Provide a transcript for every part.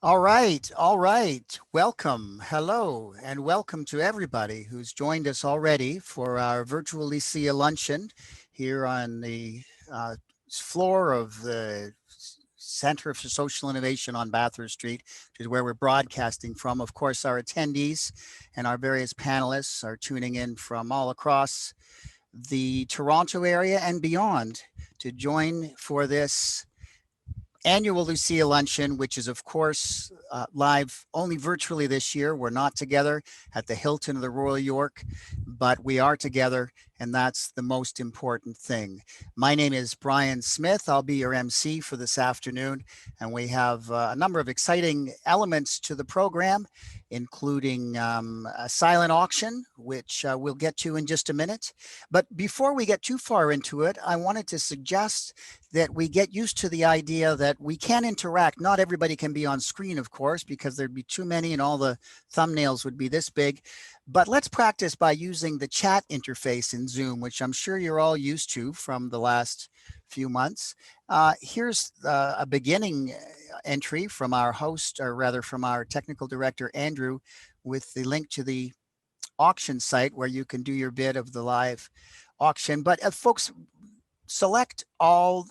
All right, all right. Welcome, hello, and welcome to everybody who's joined us already for our virtual Lucia Luncheon here on the floor of the Center for Social Innovation on Bathurst Street, which is where we're broadcasting from. Of course, our attendees and our various panelists are tuning in from all across the Toronto area and beyond to join for this annual Lucia Luncheon, which is, of course, live only virtually this year. We're not together at the Hilton of the Royal York, but we are together, and that's the most important thing. My name is Brian Smith. I'll be your MC for this afternoon, and we have a number of exciting elements to the program, including a silent auction, which we'll get to in just a minute. But before we get too far into it, I wanted to suggest that we get used to the idea that we can interact. Not everybody can be on screen, of course, because there'd be too many and all the thumbnails would be this big. But let's practice by using the chat interface in Zoom, which I'm sure you're all used to from the last few months. Here's a beginning entry from our host, or rather from our technical director, Andrew, with the link to the auction site where you can do your bid of the live auction. But folks, select all.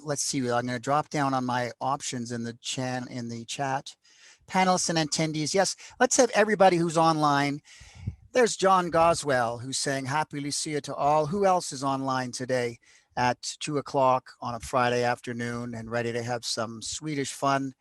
Let's see. I'm going to drop down on my options in the chat. Panelists and attendees. Yes, let's have everybody who's online. There's John Goswell who's saying Happy Lucia to all. Who else is online today at 2 o'clock on a Friday afternoon and ready to have some Swedish fun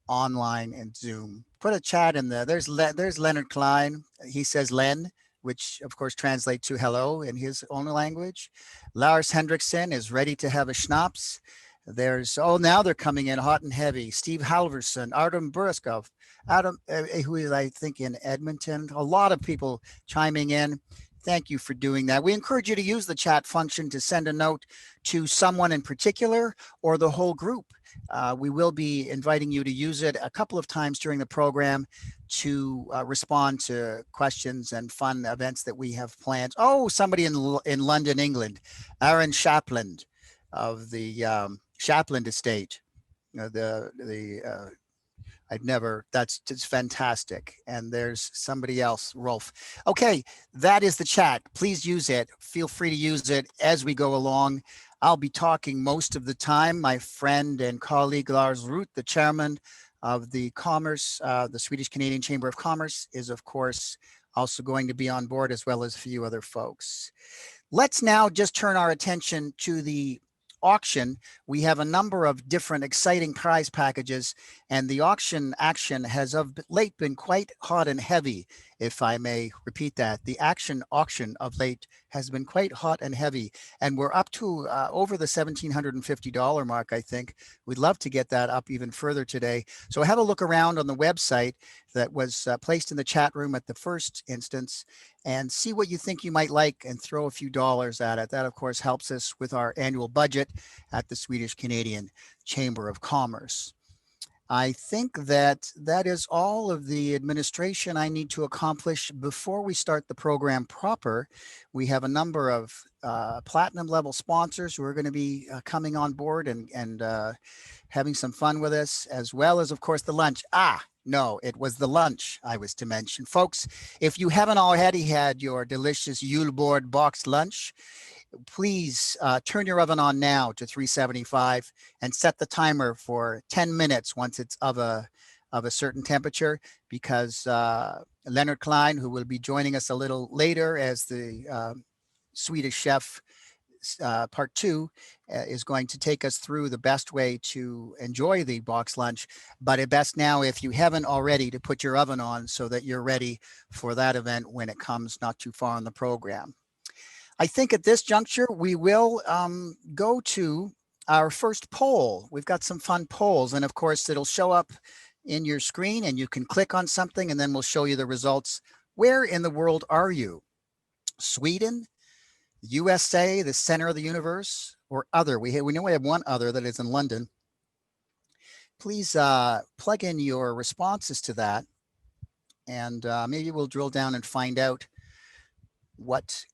online and Zoom? Put a chat in there. There's Leonard Klein. He says Len, which of course translates to hello in his own language. Lars Hendrickson is ready to have a schnapps. There's, oh, now they're coming in hot and heavy. Steve Halverson, Artem Buraskov, Adam, who is, I think, in Edmonton. A lot of people chiming in. Thank you for doing that. We encourage you to use the chat function to send a note to someone in particular or the whole group. We will be inviting you to use it a couple of times during the program to respond to questions and fun events that we have planned. Oh, somebody in London, England, Aaron Shapland of the Shapland estate. That's just fantastic. And there's somebody else, Rolf. Okay, that is the chat. Please use it. Feel free to use it as we go along. I'll be talking most of the time. My friend and colleague Lars Root, the chairman of the Swedish-Canadian Chamber of Commerce, is of course also going to be on board, as well as a few other folks. Let's now just turn our attention to the auction. We have a number of different exciting prize packages, and the auction action has of late been quite hot and heavy, if I may repeat that. The auction of late has been quite hot and heavy, and we're up to over the $1,750 mark, I think. We'd love to get that up even further today. So have a look around on the website that was placed in the chat room at the first instance and see what you think you might like and throw a few dollars at it. That, of course, helps us with our annual budget at the Swedish-Canadian Chamber of Commerce. I think that is all of the administration I need to accomplish before we start the program proper. We have a number of platinum level sponsors who are going to be coming on board and having some fun with us, as well as, of course, the lunch. No, it was the lunch I was to mention. Folks, if you haven't already had your delicious Julebord boxed lunch, please turn your oven on now to 375 and set the timer for 10 minutes once it's of a certain temperature, because Leonard Klein, who will be joining us a little later as the Swedish chef, part two, is going to take us through the best way to enjoy the box lunch. But it best now, if you haven't already, to put your oven on so that you're ready for that event when it comes not too far in the program. I think at this juncture, we will go to our first poll. We've got some fun polls, and of course, it'll show up in your screen and you can click on something and then we'll show you the results. Where in the world are you? Sweden, USA, the center of the universe, or other? We know we have one other that is in London. Please plug in your responses to that, and maybe we'll drill down and find out what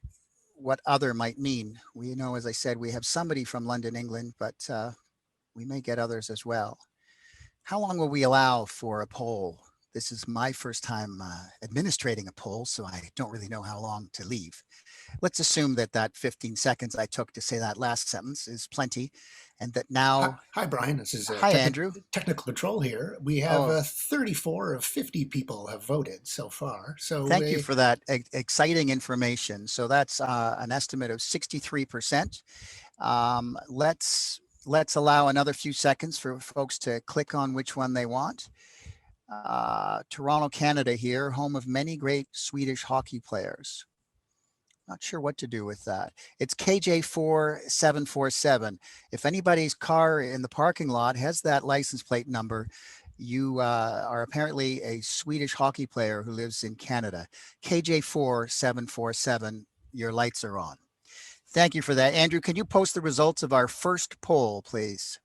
other might mean. We know, as I said, we have somebody from London, England, but we may get others as well. How long will we allow for a poll? This is my first time administrating a poll, so I don't really know how long to leave. Let's assume that that 15 seconds I took to say that last sentence is plenty, and that now. Hi, Brian. This is Hi, Andrew. technical control here. We have Oh, 34 of 50 people have voted so far. So thank you for that exciting information. So that's an estimate of 63%. Let's allow another few seconds for folks to click on which one they want. Toronto, Canada here, home of many great Swedish hockey players. Not sure what to do with that. It's KJ4747. If anybody's car in the parking lot has that license plate number, you are apparently a Swedish hockey player who lives in Canada. KJ4747, your lights are on. Thank you for that. Andrew, can you post the results of our first poll, please?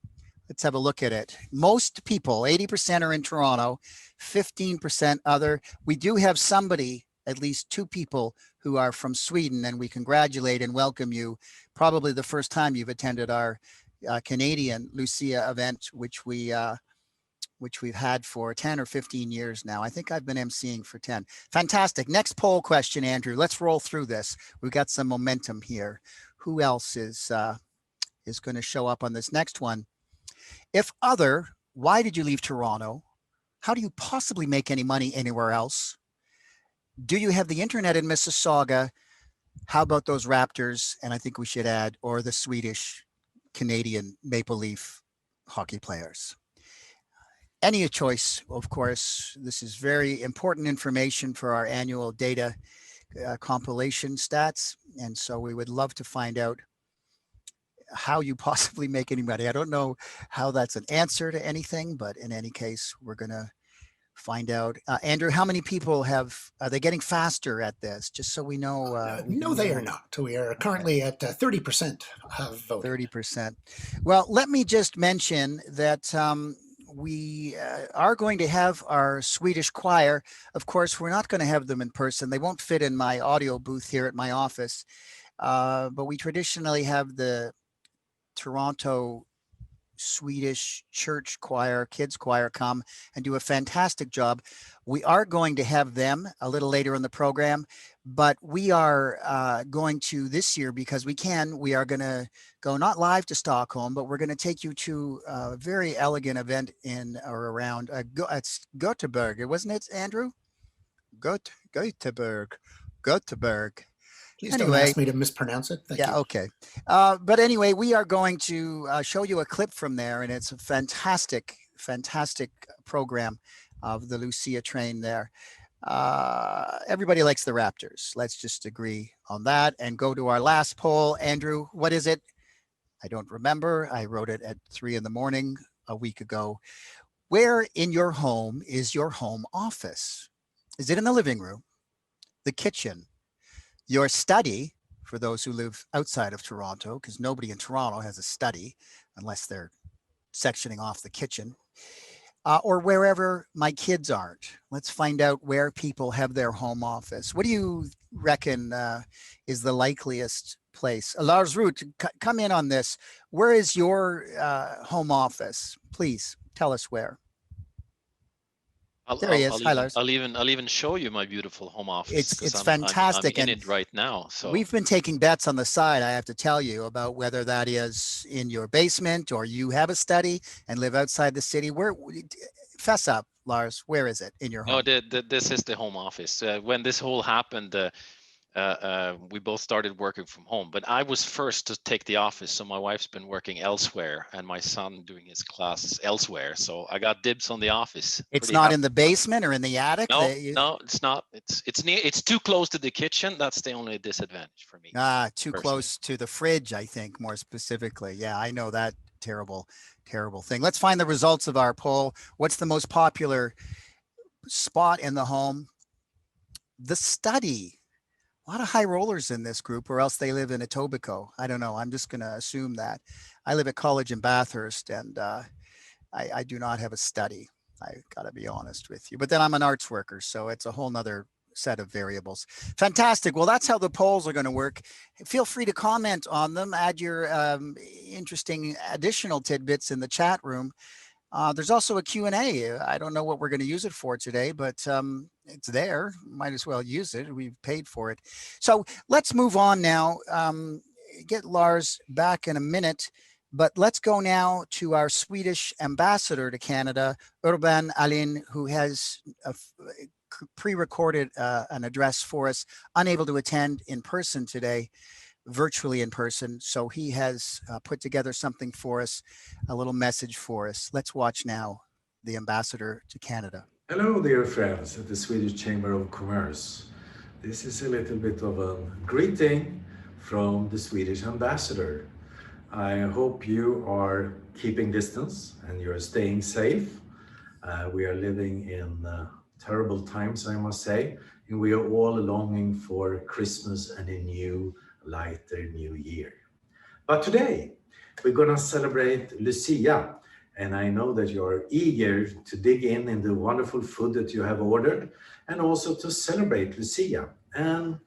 Let's have a look at it. Most people, 80% are in Toronto, 15% other. We do have somebody, at least two people who are from Sweden, and we congratulate and welcome you. Probably the first time you've attended our Canadian Lucia event, which we've had for 10 or 15 years now. I think I've been emceeing for 10. Fantastic. Next poll question, Andrew. Let's roll through this. We've got some momentum here. Who else is going to show up on this next one? If other, why did you leave Toronto? How do you possibly make any money anywhere else? Do you have the internet in Mississauga? How about those Raptors? And I think we should add, or the Swedish-Canadian Maple Leaf hockey players. Any choice, of course. This is very important information for our annual data compilation stats. And so we would love to find out how you possibly make any money. I don't know how that's an answer to anything, but in any case, we're going to find out. Andrew, how many people are they getting faster at this? Just so we know. No, they are not. We are currently at 30% have voted. 30%. Well, let me just mention that we are going to have our Swedish choir. Of course, we're not going to have them in person. They won't fit in my audio booth here at my office. But we traditionally have the Toronto Swedish church choir, kids choir come and do a fantastic job. We are going to have them a little later in the program, but we are going to this year, because we are going to go not live to Stockholm, but we're going to take you to a very elegant event in or around it's Gothenburg, wasn't it, Andrew? Gothenburg. Please don't ask me to mispronounce it. Thank you. Okay. But anyway, we are going to show you a clip from there, and it's a fantastic program of the Lucia train there. Everybody likes the Raptors. Let's just agree on that and go to our last poll. Andrew, what is it? I don't remember. I wrote it at 3 a.m. a week ago. Where in your home is your home office? Is it in the living room, the kitchen, your study, for those who live outside of Toronto, because nobody in Toronto has a study unless they're sectioning off the kitchen, or wherever my kids aren't? Let's find out where people have their home office. What do you reckon is the likeliest place? Lars Root, come in on this. Where is your home office? Please tell us where. There he is. Hi, Lars. I'll even show you my beautiful home office. It's fantastic. I'm in it right now. So we've been taking bets on the side, I have to tell you, about whether that is in your basement or you have a study and live outside the city. Fess up, Lars. Where is it in your home? No, this is the home office. When this whole happened, we both started working from home, but I was first to take the office. So my wife's been working elsewhere and my son doing his classes elsewhere. So I got dibs on the office. It's not in the basement or in the attic? No, it's not. It's too close to the kitchen. That's the only disadvantage for me. Too close to the fridge, I think, more specifically. Yeah, I know that terrible thing. Let's find the results of our poll. What's the most popular spot in the home? The study. A lot of high rollers in this group, or else they live in Etobicoke. I don't know. I'm just going to assume that. I live at college in Bathurst, and I do not have a study. I got to be honest with you. But then I'm an arts worker, so it's a whole nother set of variables. Fantastic. Well, that's how the polls are going to work. Feel free to comment on them. Add your interesting additional tidbits in the chat room. There's also a Q&A. I don't know what we're going to use it for today, but it's there. Might as well use it. We've paid for it. So let's move on now. Get Lars back in a minute, but let's go now to our Swedish ambassador to Canada, Urban Alin, who has pre-recorded an address for us, unable to attend in person today, virtually in person. So he has put together something for us, a little message for us. Let's watch now the ambassador to Canada. Hello, dear friends at the Swedish Chamber of Commerce. This is a little bit of a greeting from the Swedish ambassador. I hope you are keeping distance and you're staying safe. We are living in terrible times, I must say, and we are all longing for Christmas and a new, lighter new year. But today, we're gonna celebrate Lucia, and I know that you're eager to dig in the wonderful food that you have ordered, and also to celebrate Lucia. And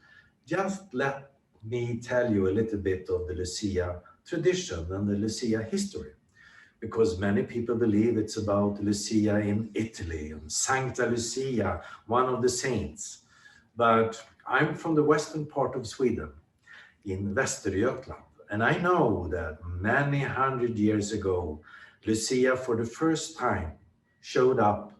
just let me tell you a little bit of the Lucia tradition and the Lucia history, because many people believe it's about Lucia in Italy and Sancta Lucia, one of the saints. But I'm from the western part of Sweden, in Västergötland, and I know that many hundred years ago, Lucia for the first time showed up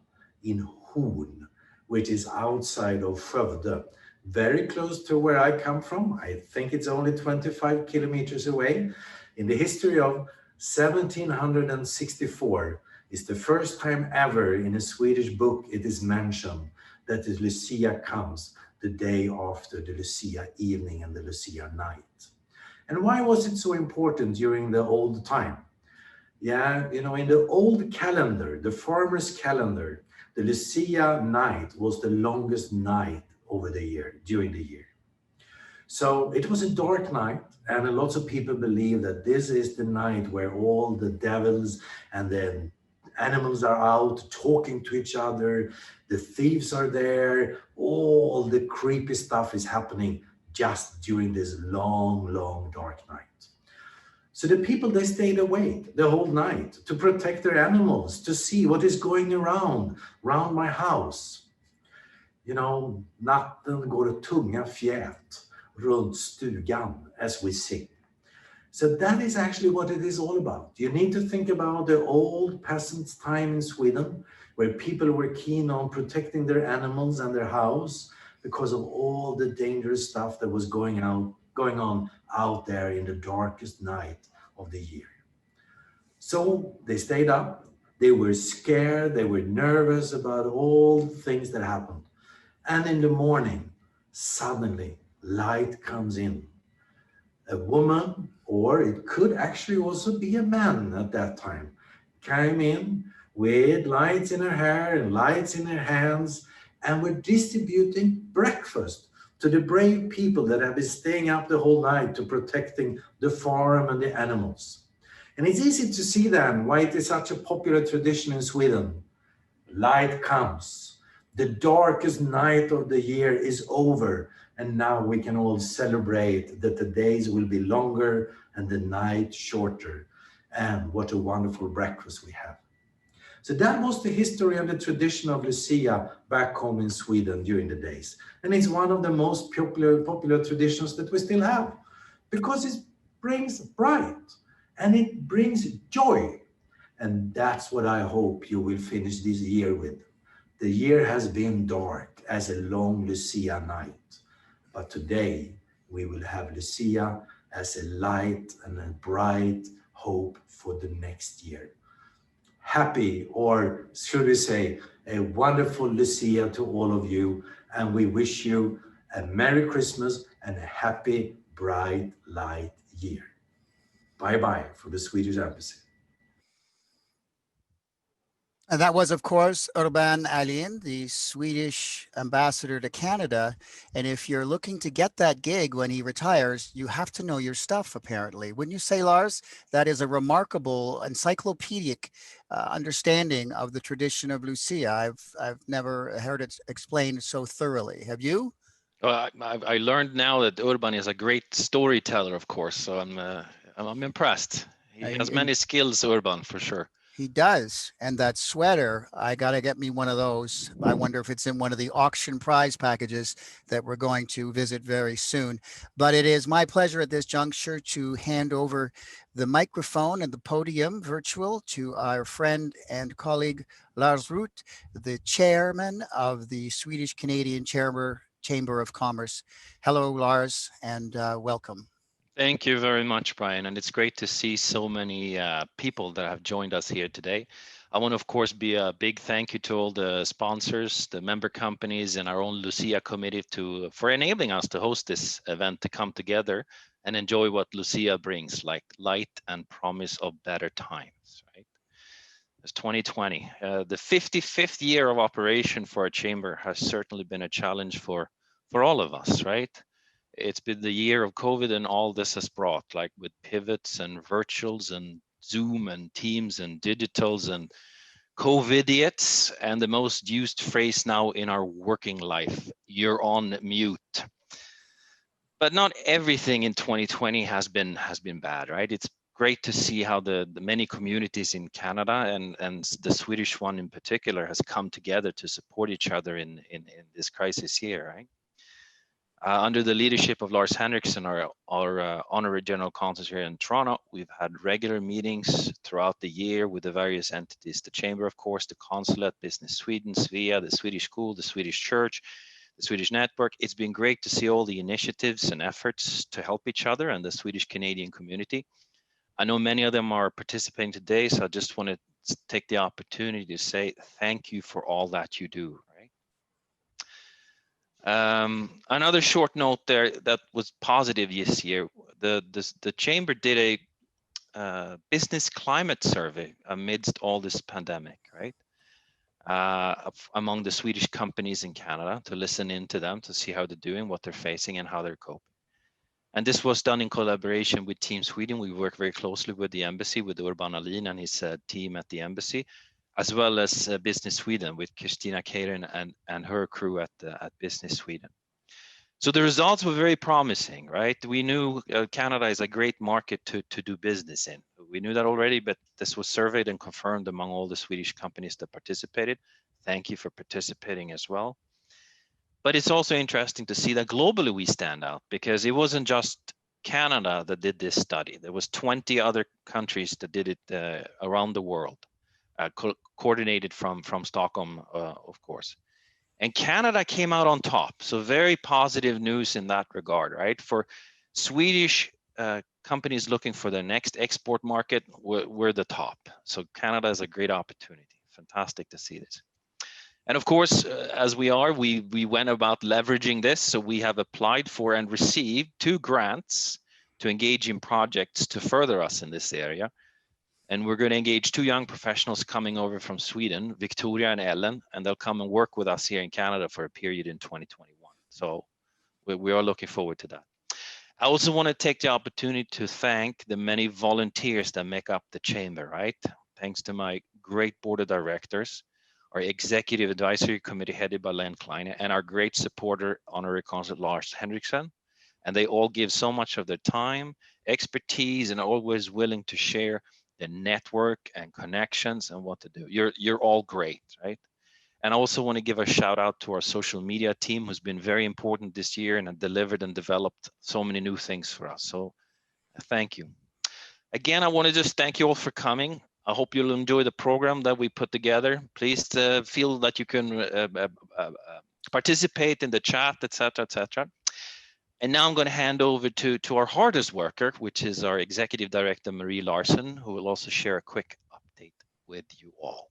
in Horn, which is outside of Skövde, very close to where I come from. I think it's only 25 kilometers away. In the history of 1764 is the first time ever in a Swedish book it is mentioned that the Lucia comes the day after the Lucia evening and the Lucia night. And why was it so important during the old time? Yeah, you know, in the old calendar, the farmer's calendar, the Lucia night was the longest night over the year, during the year. So it was a dark night, and lots of people believe that this is the night where all the devils and the animals are out talking to each other, the thieves are there, all the creepy stuff is happening just during this long, long dark night. So the people, they stayed awake the whole night to protect their animals, to see what is going around my house. You know, natten går tunga fjät runt stugan, as we sing. So that is actually what it is all about. You need to think about the old peasants' time in Sweden, where people were keen on protecting their animals and their house because of all the dangerous stuff that was going on out there in the darkest night of the year. So they stayed up, they were scared, they were nervous about all the things that happened. And in the morning, suddenly light comes in. A woman, or it could actually also be a man at that time, came in with lights in her hair and lights in her hands, and were distributing breakfast to the brave people that have been staying up the whole night to protecting the farm and the animals. And it's easy to see then why it is such a popular tradition in Sweden. Light comes. The darkest night of the year is over, and now we can all celebrate that the days will be longer and the night shorter. And what a wonderful breakfast we have. So that was the history and the tradition of Lucia back home in Sweden during the days. And it's one of the most popular traditions that we still have, because it brings bright and it brings joy. And that's what I hope you will finish this year with. The year has been dark as a long Lucia night, but today we will have Lucia as a light and a bright hope for the next year. Happy, or should we say, a wonderful Lucia to all of you, and we wish you a Merry Christmas and a happy, bright, light year. Bye-bye for the Swedish Embassy. And that was, of course, Urban Alin, the Swedish ambassador to Canada. And if you're looking to get that gig when he retires, you have to know your stuff, apparently. Wouldn't you say, Lars? That is a remarkable encyclopedic understanding of the tradition of Lucia. I've never heard it explained so thoroughly. Have you? Well, I learned now that Urban is a great storyteller, of course. So I'm impressed. He has many skills, Urban, for sure. He does. And that sweater, I got to get me one of those. I wonder if it's in one of the auction prize packages that we're going to visit very soon. But it is my pleasure at this juncture to hand over the microphone and the podium virtual to our friend and colleague Lars Ruth, the chairman of the Swedish-Canadian Chamber of Commerce. Hello, Lars, and welcome. Thank you very much, Brian. And it's great to see so many people that have joined us here today. I want to, of course, be a big thank you to all the sponsors, the member companies, and our own Lucia committee for enabling us to host this event, to come together and enjoy what Lucia brings, like light and promise of better times, right? It's 2020. The 55th year of operation for our chamber has certainly been a challenge for all of us, right? It's been the year of COVID and all this has brought, like with pivots and virtuals and Zoom and Teams and digitals and COVIDiots, and the most used phrase now in our working life, you're on mute. But not everything in 2020 has been bad, right? It's great to see how the many communities in Canada and the Swedish one in particular has come together to support each other in this crisis here, right? Under the leadership of Lars Henriksson, our honorary general counsel here in Toronto, we've had regular meetings throughout the year with the various entities, the Chamber, of course, the Consulate, Business Sweden, Svea, the Swedish School, the Swedish Church, the Swedish Network. It's been great to see all the initiatives and efforts to help each other and the Swedish-Canadian community. I know many of them are participating today, so I just want to take the opportunity to say thank you for all that you do. Another short note there that was positive this year, the chamber did a business climate survey amidst all this pandemic, right? Among the Swedish companies in Canada, to listen into them, to see how they're doing, what they're facing, and how they're coping. And this was done in collaboration with Team Sweden. We work very closely with the embassy, with Urban Alin and his team at the embassy, as well as Business Sweden with Christina Karen and her crew at Business Sweden. So the results were very promising, right? We knew Canada is a great market to do business in. We knew that already, but this was surveyed and confirmed among all the Swedish companies that participated. Thank you for participating as well. But it's also interesting to see that globally we stand out, because it wasn't just Canada that did this study. There was 20 other countries that did it around the world, coordinated from Stockholm, of course. And Canada came out on top. So very positive news in that regard, right? For Swedish companies looking for their next export market, we're the top. So Canada is a great opportunity. Fantastic to see this. And of course, as we went about leveraging this. So we have applied for and received 2 grants to engage in projects to further us in this area. And we're going to engage 2 young professionals coming over from Sweden, Victoria and Ellen, and they'll come and work with us here in Canada for a period in 2021. So we are looking forward to that. I also want to take the opportunity to thank the many volunteers that make up the chamber, right? Thanks to my great board of directors, our executive advisory committee headed by Len Kleine, and our great supporter, honorary consul Lars Henriksson. And they all give so much of their time, expertise, and always willing to share the network and connections and what to do. You're all great, right? And I also want to give a shout out to our social media team, who's been very important this year and have delivered and developed so many new things for us. So thank you. Again, I want to just thank you all for coming. I hope you'll enjoy the program that we put together. Please feel that you can participate in the chat, etc., etc. And now I'm going to hand over to our hardest worker, which is our Executive Director, Marie Larsen, who will also share a quick update with you all.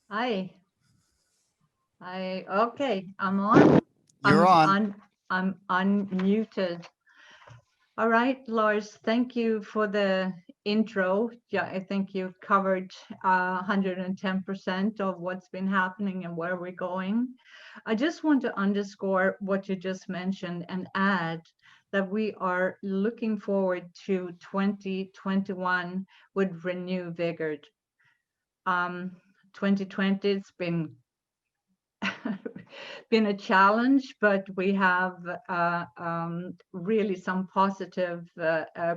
Hi. Okay, I'm on. You're on. I'm unmuted. All right, Lars, thank you for the intro. Yeah, I think you've covered 110% of what's been happening and where we're going. I just want to underscore what you just mentioned and add that we are looking forward to 2021 with renewed vigor. 2020, it's been been a challenge, but we have really some positive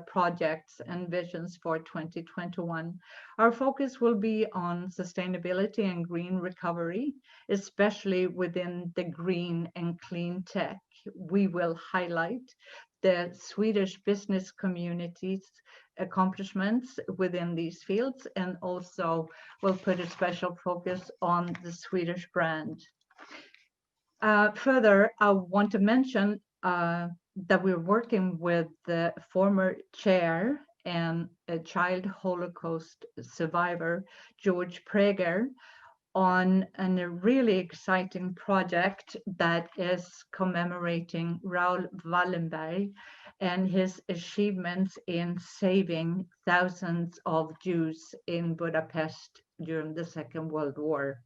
projects and visions for 2021. Our focus will be on sustainability and green recovery, especially within the green and clean tech. We will highlight the Swedish business community's accomplishments within these fields, and also will put a special focus on the Swedish brand. Further, I want to mention that we're working with the former chair and a child Holocaust survivor, George Prager, on a really exciting project that is commemorating Raoul Wallenberg and his achievements in saving thousands of Jews in Budapest during the Second World War.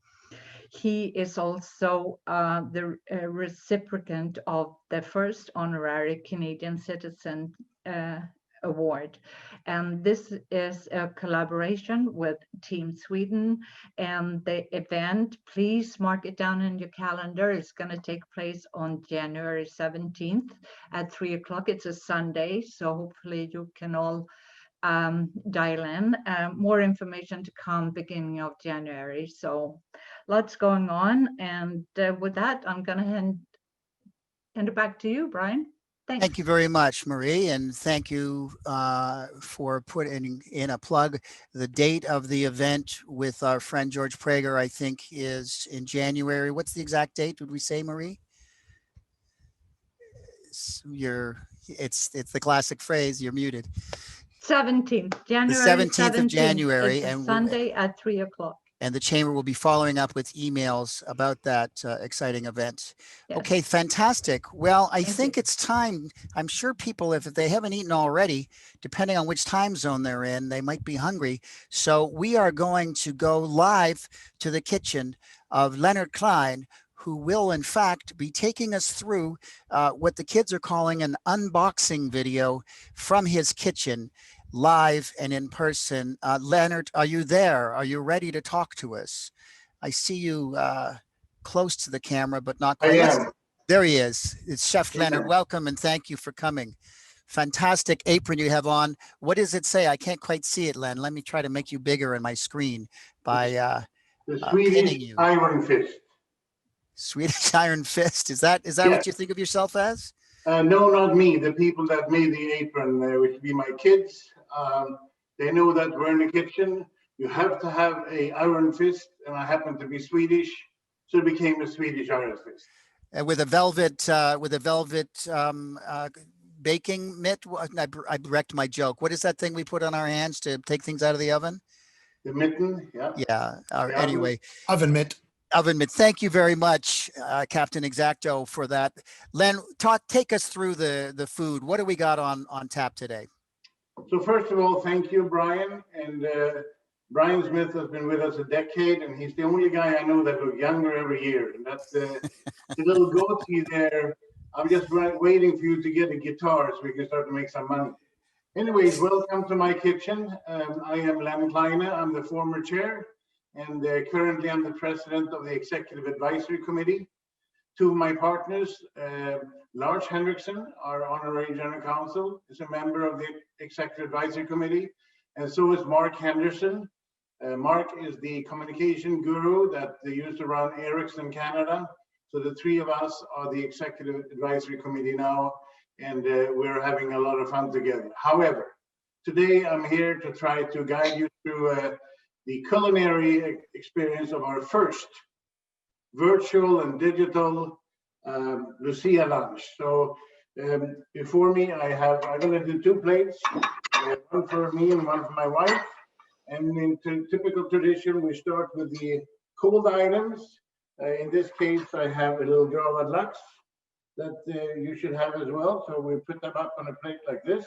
He is also the recipient of the first honorary Canadian citizen award. And this is a collaboration with Team Sweden, and the event, please mark it down in your calendar, is going to take place on January 17th at 3 o'clock. It's a Sunday, so hopefully you can all dial in. More information to come beginning of January. So lots going on, and with that, I'm going to hand it back to you, Brian. Thanks. Thank you very much, Marie, and thank you for putting in a plug. The date of the event with our friend George Prager, I think, is in January. What's the exact date? Did we say, Marie? It's the classic phrase. You're muted. 17th, January 17th of January, it's a Sunday at 3 o'clock. And the chamber will be following up with emails about that exciting event. Yes. Okay, fantastic. Well, I Thank think you. it's time. I'm sure people, if they haven't eaten already, depending on which time zone they're in, they might be hungry. So we are going to go live to the kitchen of Leonard Klein, who will in fact be taking us through what the kids are calling an unboxing video from his kitchen, live and in person. Leonard, are you there? Are you ready to talk to us? I see you close to the camera, but not quite. I am. There he is. It's Chef Yeah. Leonard. Welcome and thank you for coming. Fantastic apron you have on. What does it say? I can't quite see it, Len. Let me try to make you bigger in my screen by The pinning Swedish you. Iron Fist. Swedish Iron Fist. Is that Yeah. what you think of yourself as? No, not me. The people that made the apron, which would be my kids, they know that we're in the kitchen. You have to have a iron fist, and I happen to be Swedish, so it became a Swedish Iron Fist. With a velvet baking mitt. I wrecked my joke. What is that thing we put on our hands to take things out of the oven? The mitten, yeah. Yeah. The Anyway, Oven mitt. oven mitt. Thank you very much, Captain Exacto, for that. Len, take us through the food. What do we got on tap today? So first of all, thank you, Brian. And Brian Smith has been with us a decade, and he's the only guy I know that looks younger every year. And that's the little goatee there. I'm just waiting for you to get a guitar so we can start to make some money. Anyways, welcome to my kitchen. I am Len Kleine. I'm the former chair, and currently I'm the president of the Executive Advisory Committee. Two of my partners, Lars Henriksen, our honorary general counsel, is a member of the Executive Advisory Committee, and so is Mark Henderson. Mark is the communication guru that they used to run Erickson Canada. So the three of us are the Executive Advisory Committee now, and we're having a lot of fun together. However, today I'm here to try to guide you through the culinary experience of our first virtual and digital Lucia lunch. So before me, I'm going to do 2 plates, one for me and one for my wife. And in typical tradition, we start with the cold items. In this case, I have a little gravad lax that you should have as well. So we put them up on a plate like this.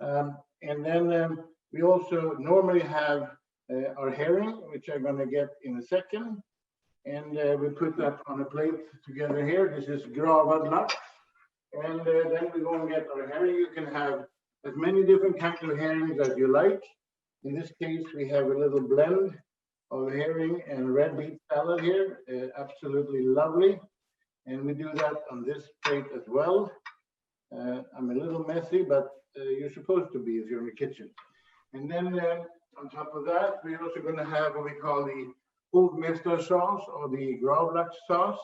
And then we also normally have our herring, which I'm going to get in a second. And we put that on a plate together here. This is gravad lax. And then we go and get our herring. You can have as many different kinds of herrings as you like. In this case, we have a little blend of herring and red beet salad here. Absolutely lovely. And we do that on this plate as well. I'm a little messy, but you're supposed to be if you're in the kitchen. And then on top of that, we're also going to have what we call the Hovmästar sauce or the gravlax sauce,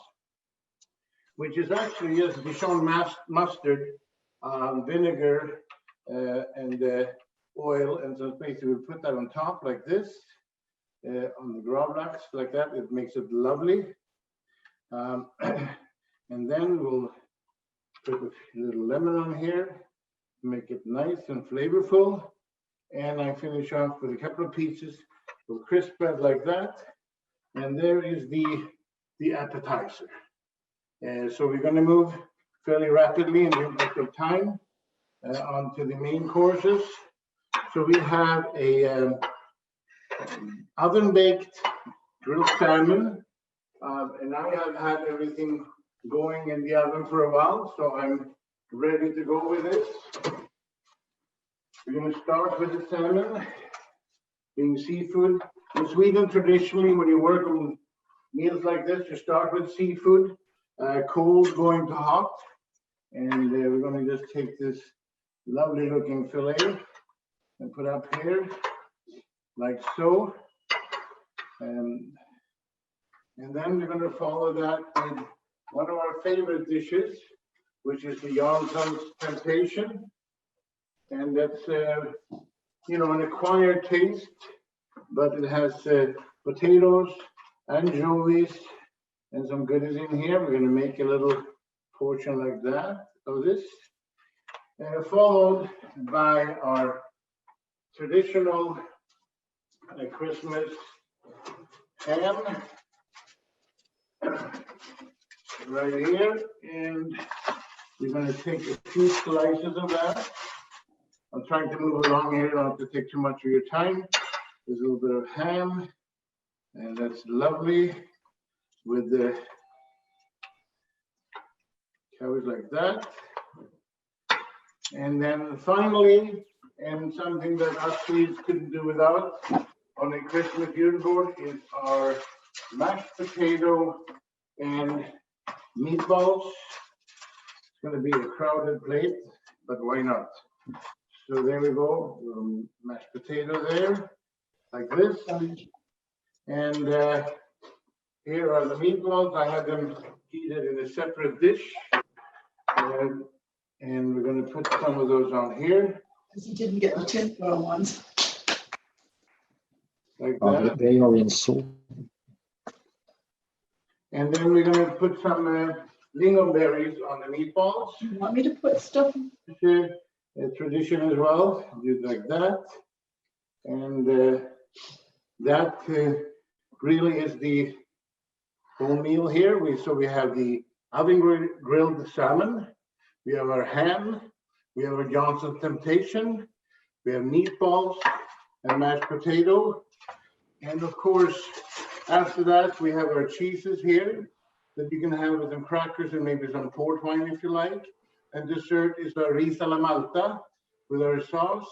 which is actually just Dijon mustard, vinegar, and oil and some spices. We put that on top like this, on the gravlax like that. It makes it lovely. And then we'll put a little lemon on here, make it nice and flavorful. And I finish off with a couple of pieces of crisp bread like that. And there is the appetizer. So we're going to move fairly rapidly in the interest of time onto the main courses. So we have a oven-baked grilled salmon. And I have had everything going in the oven for a while, so I'm ready to go with this. We're going to start with the salmon, being seafood. In Sweden, traditionally, when you work on meals like this, you start with seafood, cold going to hot. And we're going to just take this lovely looking fillet and put up here, like so. And then we're going to follow that with one of our favorite dishes, which is the Jansson's Temptation. And that's, an acquired taste, but it has potatoes, anchovies, and some goodies in here. We're going to make a little portion like that of this, followed by our traditional Christmas ham right here, and we're going to take a few slices of that. I'm trying to move along here, don't have to take too much of your time. There's a little bit of ham, and that's lovely with the cabbage like that. And then finally, and something that us Swedes couldn't do without on a Christmas board is our mashed potato and meatballs. It's going to be a crowded plate, but why not? So there we go, mashed potato there, like this. And here are the meatballs. I had them heated in a separate dish. And we're going to put some of those on here. Because you didn't get the tinfoil ones. Like that. They are in soup. And then we're going to put some lingonberries on the meatballs. You want me to put stuff? A tradition as well, do like that. And that really is the whole meal here. So we have the oven grilled salmon, we have our ham, we have our Jansson's Temptation, we have meatballs and mashed potato. And of course, after that, we have our cheeses here that you can have with some crackers and maybe some port wine if you like. And dessert is our ris alla malta with our sauce.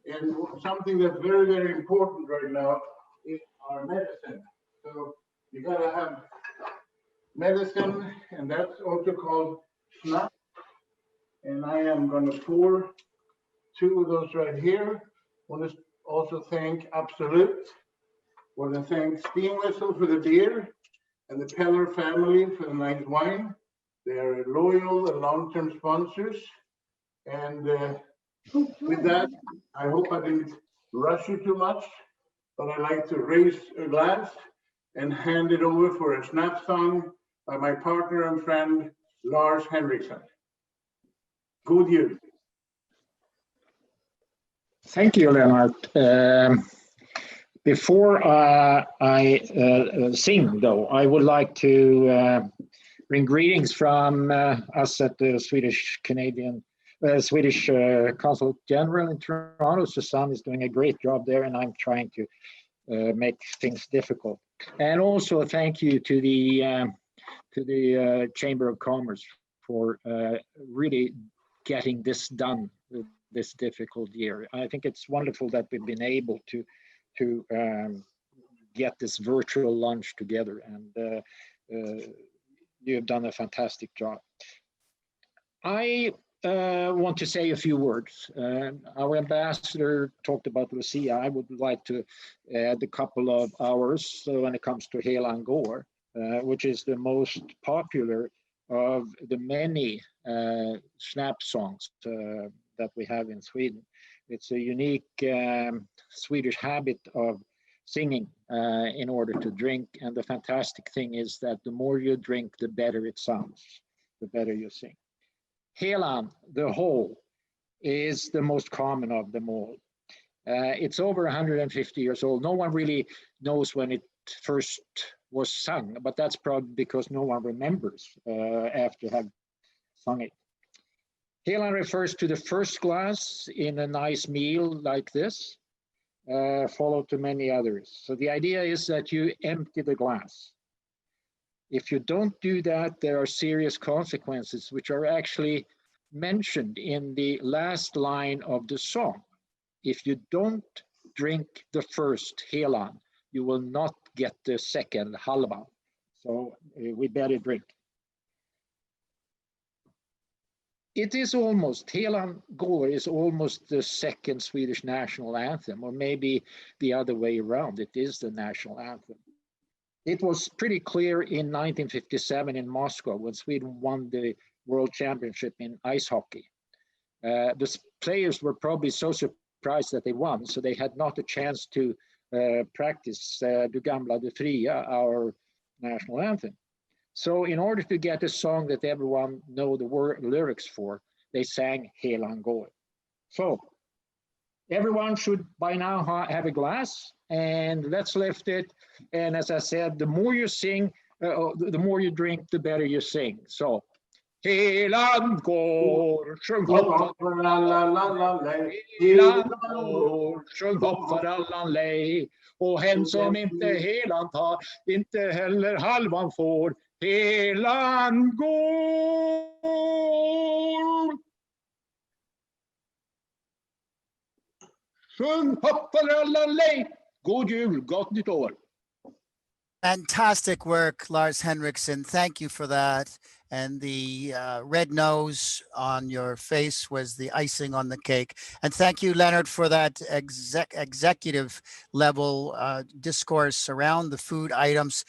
And something that's very, very important right now is our medicine. So you gotta have medicine, and that's also called schnapps. And I am gonna pour 2 of those right here. I want to also thank Absolut. I want to thank Steam Whistle for the beer and the Peller family for the nice wine. They are loyal and long-term sponsors. And with that, I hope I didn't rush you too much, but I'd like to raise a glass and hand it over for a snap song by my partner and friend, Lars Henriksen. God jul. Thank you, Leonard. Before I sing, though, I would like to bring greetings from us at the Swedish-Canadian, Swedish Consul General in Toronto. Susanne is doing a great job there, and I'm trying to make things difficult. And also thank you to the Chamber of Commerce for really getting this done this difficult year. I think it's wonderful that we've been able to get this virtual lunch together. And you have done a fantastic job. I want to say a few words. Our ambassador talked about Lucia. I would like to add a couple of hours when it comes to Helan Går, which is the most popular of the many snap songs that we have in Sweden. It's a unique Swedish habit of singing in order to drink. And the fantastic thing is that the more you drink, the better it sounds, the better you sing. Helan, the whole, is the most common of them all. It's over 150 years old. No one really knows when it first was sung, but that's probably because no one remembers after have sung it. Helan refers to the first glass in a nice meal like this, followed to many others. So the idea is that you empty the glass. If you don't do that, there are serious consequences, which are actually mentioned in the last line of the song. If you don't drink the first Helan, you will not get the second halva. So we better drink. It is almost, Helan Går is almost the second Swedish national anthem, or maybe the other way around. It is the national anthem. It was pretty clear in 1957 in Moscow when Sweden won the World Championship in ice hockey. The players were probably so surprised that they won, so they had not a chance to practice Du gamla, du fria, our national anthem. So in order to get a song that everyone know the lyrics for, they sang Helan Går. So everyone should by now have a glass, and let's lift it. And as I said, the more you sing, the more you drink, the better you sing. So, Helan Går, sjung hopp för alla lej. Helan Går, sjung hopp för alla lej. Och hen som inte helan tar, inte heller halvan får. Helan Går. Sjung hopp för alla lej. God jul, gott nytt år. Fantastic work, Lars Henriksen. Thank you for that. And the red nose on your face was the icing on the cake. And thank you, Leonard, for that executive level discourse around the food items.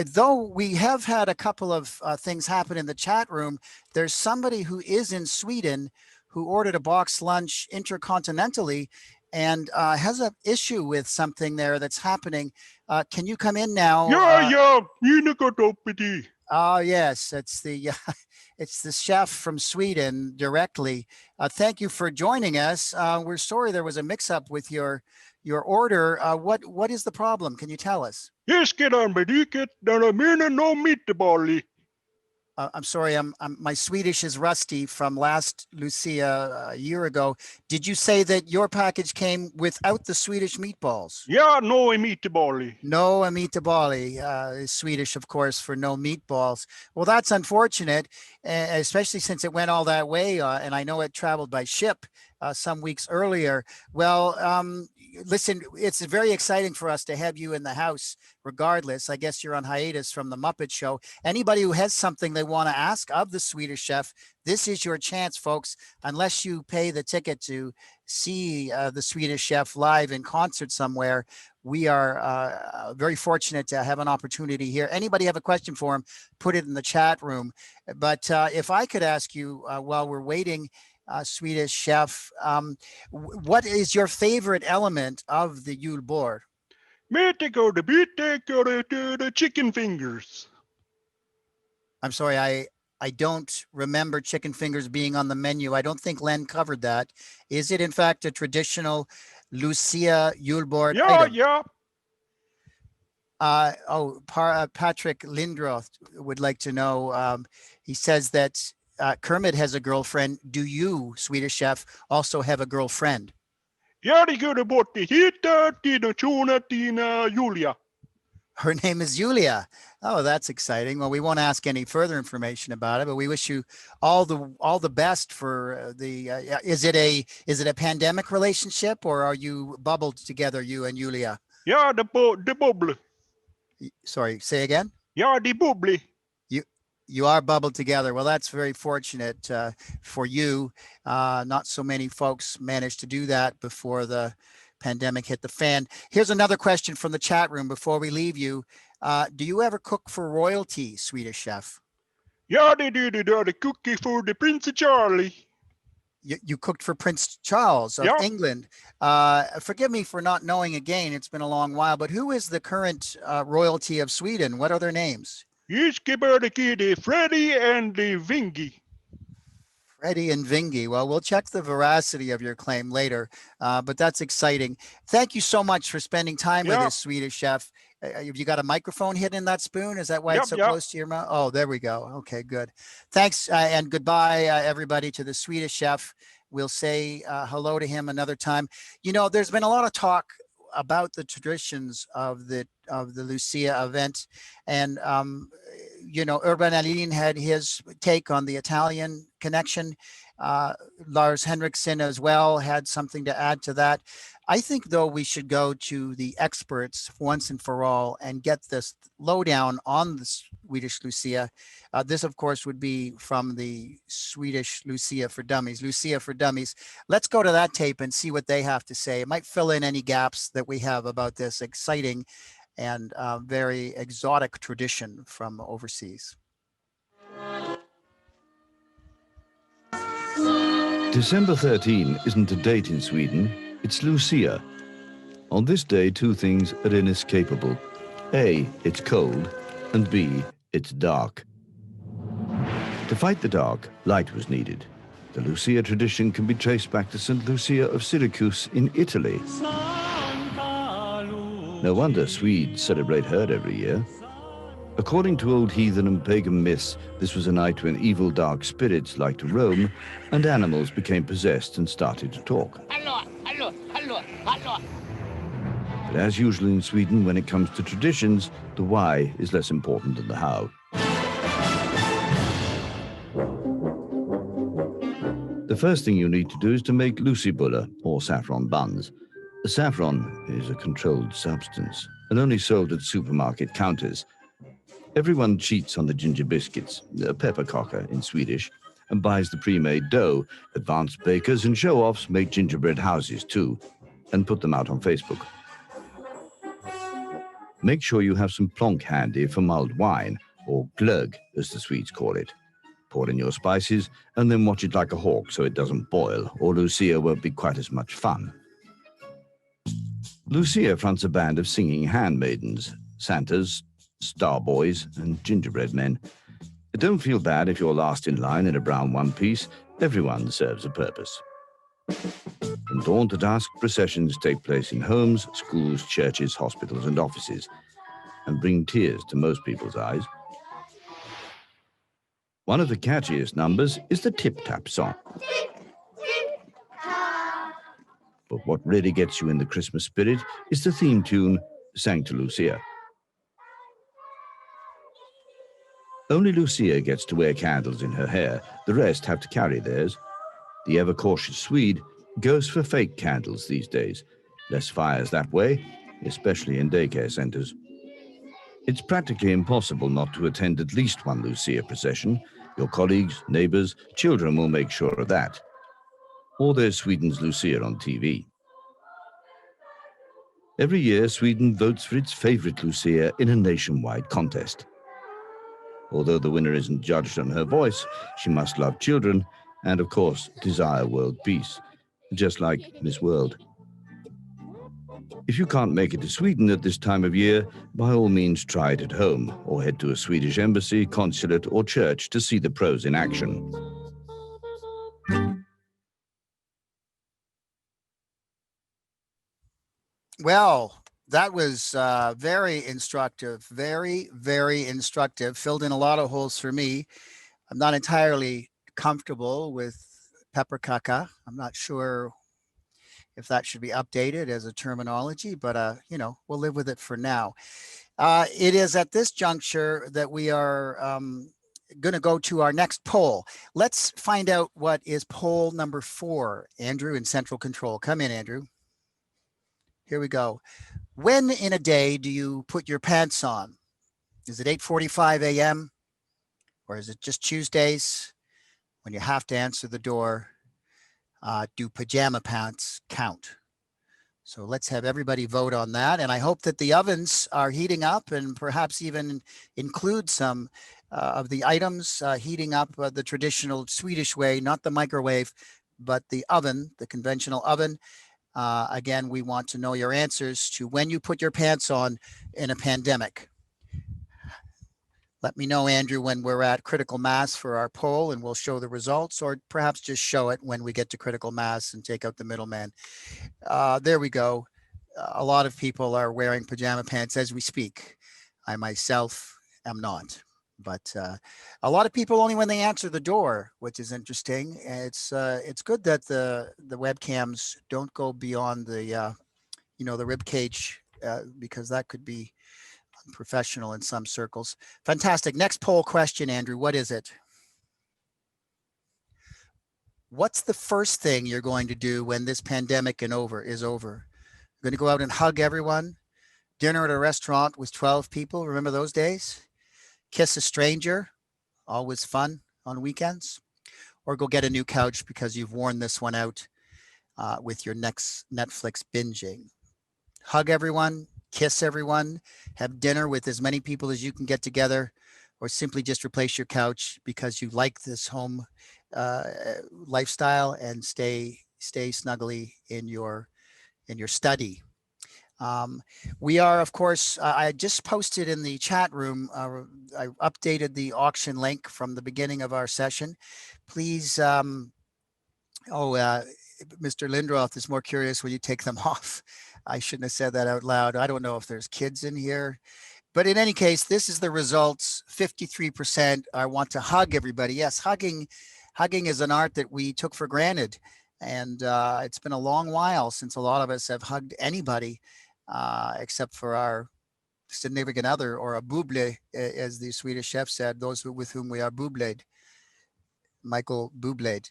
Though we have had a couple of things happen in the chat room, there's somebody who is in Sweden who ordered a box lunch intercontinentally and has an issue with something there that's happening. Can you come in now? Oh yes, it's the chef from Sweden directly. Thank you for joining us. We're sorry there was a mix-up with your order. What is the problem? Can you tell us? I'm sorry, my Swedish is rusty from last Lucia a year ago. Did you say that your package came without the Swedish meatballs? Yeah, no meatballs. No meatballs is Swedish, of course, for no meatballs. Well, that's unfortunate, especially since it went all that way, and I know it traveled by ship some weeks earlier. Well, listen, it's very exciting for us to have you in the house regardless. I guess you're on hiatus from the Muppet Show. Anybody who has something they want to ask of the Swedish chef, this is your chance, folks. Unless you pay the ticket to see the Swedish chef live in concert somewhere, we are very fortunate to have an opportunity here. Anybody have a question for him, put it in the chat room. But if I could ask you while we're waiting, Swedish chef, what is your favorite element of the julbord? The chicken fingers. I'm sorry, I don't remember chicken fingers being on the menu. I don't think Len covered that. Is it in fact a traditional Lucia julbord item? Yeah. Patrick Lindroth would like to know. He says that Kermit has a girlfriend. Do you, Swedish chef, also have a girlfriend? Ja, det går bort. Det heter Tina Julia. Her name is Julia. Oh, that's exciting. Well, we won't ask any further information about it, but we wish you all the best for the. Is it a pandemic relationship, or are you bubbled together, you and Julia? Yeah, the bubble. Sorry, say again? Ja, de bubbly. You are bubbled together. Well, that's very fortunate for you. Not so many folks managed to do that before the pandemic hit the fan. Here's another question from the chat room before we leave you. Do you ever cook for royalty, Swedish chef? Ja, de the cookie for the Prince Charlie. You cooked for Prince Charles of England. Forgive me for not knowing again. It's been a long while, but who is the current royalty of Sweden? What are their names? The Freddie and the Vingy. Freddie and Vingy. Well, we'll check the veracity of your claim later, but that's exciting. Thank you so much for spending time with us, Swedish chef. Have you got a microphone hidden in that spoon? Is that why it's so close to your mouth? Oh, there we go. Okay, good. Thanks and goodbye, everybody, to the Swedish chef. We'll say hello to him another time. You know, there's been a lot of talk about the traditions of the Lucia event, and you know, Urban Aline had his take on the Italian connection. Lars Henriksen as well had something to add to that. I think, though, we should go to the experts once and for all and get this lowdown on the Swedish Lucia. This, of course, would be from the Swedish Lucia for Dummies. Lucia for Dummies. Let's go to that tape and see what they have to say. It might fill in any gaps that we have about this exciting and very exotic tradition from overseas. December 13 isn't a date in Sweden, it's Lucia. On this day, two things are inescapable. A, it's cold, and B, it's dark. To fight the dark, light was needed. The Lucia tradition can be traced back to St. Lucia of Syracuse in Italy. No wonder Swedes celebrate her every year. According to old heathen and pagan myths, this was a night when evil dark spirits liked to roam and animals became possessed and started to talk. But as usual in Sweden, when it comes to traditions, the why is less important than the how. The first thing you need to do is to make lucibulle, or saffron buns. Saffron is a controlled substance and only sold at supermarket counters. Everyone cheats on the ginger biscuits, pepparkaka in Swedish, and buys the pre-made dough. Advanced bakers and show-offs make gingerbread houses too, and put them out on Facebook. Make sure you have some plonk handy for mulled wine, or glögg, as the Swedes call it. Pour in your spices, and then watch it like a hawk so it doesn't boil, or Lucia won't be quite as much fun. Lucia fronts a band of singing handmaidens, Santas, star boys, and gingerbread men. Don't feel bad if you're last in line in a brown one-piece. Everyone serves a purpose. From dawn to dusk, processions take place in homes, schools, churches, hospitals, and offices, and bring tears to most people's eyes. One of the catchiest numbers is the tip-tap song. But what really gets you in the Christmas spirit is the theme tune, sang to Lucia. Only Lucia gets to wear candles in her hair. The rest have to carry theirs. The ever-cautious Swede goes for fake candles these days. Less fires that way, especially in daycare centers. It's practically impossible not to attend at least one Lucia procession. Your colleagues, neighbors, children will make sure of that. Or there's Sweden's Lucia on TV. Every year, Sweden votes for its favorite Lucia in a nationwide contest. Although the winner isn't judged on her voice, she must love children and, of course, desire world peace, just like Miss World. If you can't make it to Sweden at this time of year, by all means try it at home or head to a Swedish embassy, consulate, or church to see the pros in action. Well, that was very instructive, very, very instructive, filled in a lot of holes for me. I'm not entirely comfortable with pepparkaka. I'm not sure if that should be updated as a terminology, but you know, we'll live with it for now. It is at this juncture that we are going to go to our next poll. Let's find out what is poll number 4. Andrew in Central Control. Come in, Andrew. Here we go. When in a day do you put your pants on? Is it 8:45 a.m. or is it just Tuesdays when you have to answer the door? Do pajama pants count? So let's have everybody vote on that. And I hope that the ovens are heating up and perhaps even include some of the items heating up the traditional Swedish way, not the microwave, but the oven, the conventional oven. Again, we want to know your answers to when you put your pants on in a pandemic. Let me know, Andrew, when we're at critical mass for our poll, and we'll show the results, or perhaps just show it when we get to critical mass and take out the middleman. There we go. A lot of people are wearing pajama pants as we speak. I myself am not, but a lot of people only when they answer the door, which is interesting. It's good that the webcams don't go beyond the the rib cage because that could be unprofessional in some circles. Fantastic. Next poll question, Andrew. What is it? What's the first thing you're going to do when this pandemic is over? You're going to go out and hug everyone? Dinner at a restaurant with 12 people? Remember those days? Kiss a stranger? Always fun on weekends? Or go get a new couch because you've worn this one out with your next Netflix binging? Hug everyone, kiss everyone, have dinner with as many people as you can get together, or simply just replace your couch because you like this home lifestyle and stay snugly in your study. We are, of course, I just posted in the chat room, I updated the auction link from the beginning of our session. Please, Mr. Lindroth is more curious when you take them off. I shouldn't have said that out loud. I don't know if there's kids in here. But in any case, this is the results. 53% I want to hug everybody. Yes, hugging is an art that we took for granted. And it's been a long while since a lot of us have hugged anybody except for our significant other, or a buble, as the Swedish chef said, those with whom we are bubled. Michael Bublé.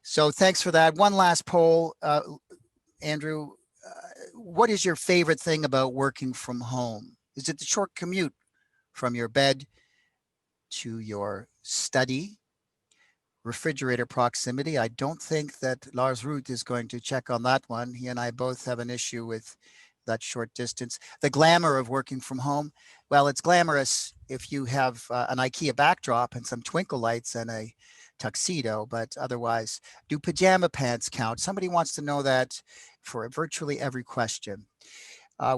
So thanks for that. One last poll. Andrew, what is your favorite thing about working from home? Is it the short commute from your bed to your study? Refrigerator proximity? I don't think that Lars Ruth is going to check on that one. He and I both have an issue with that short distance. The glamour of working from home. Well, it's glamorous if you have an IKEA backdrop and some twinkle lights and a tuxedo, but otherwise, do pajama pants count? Somebody wants to know that for virtually every question.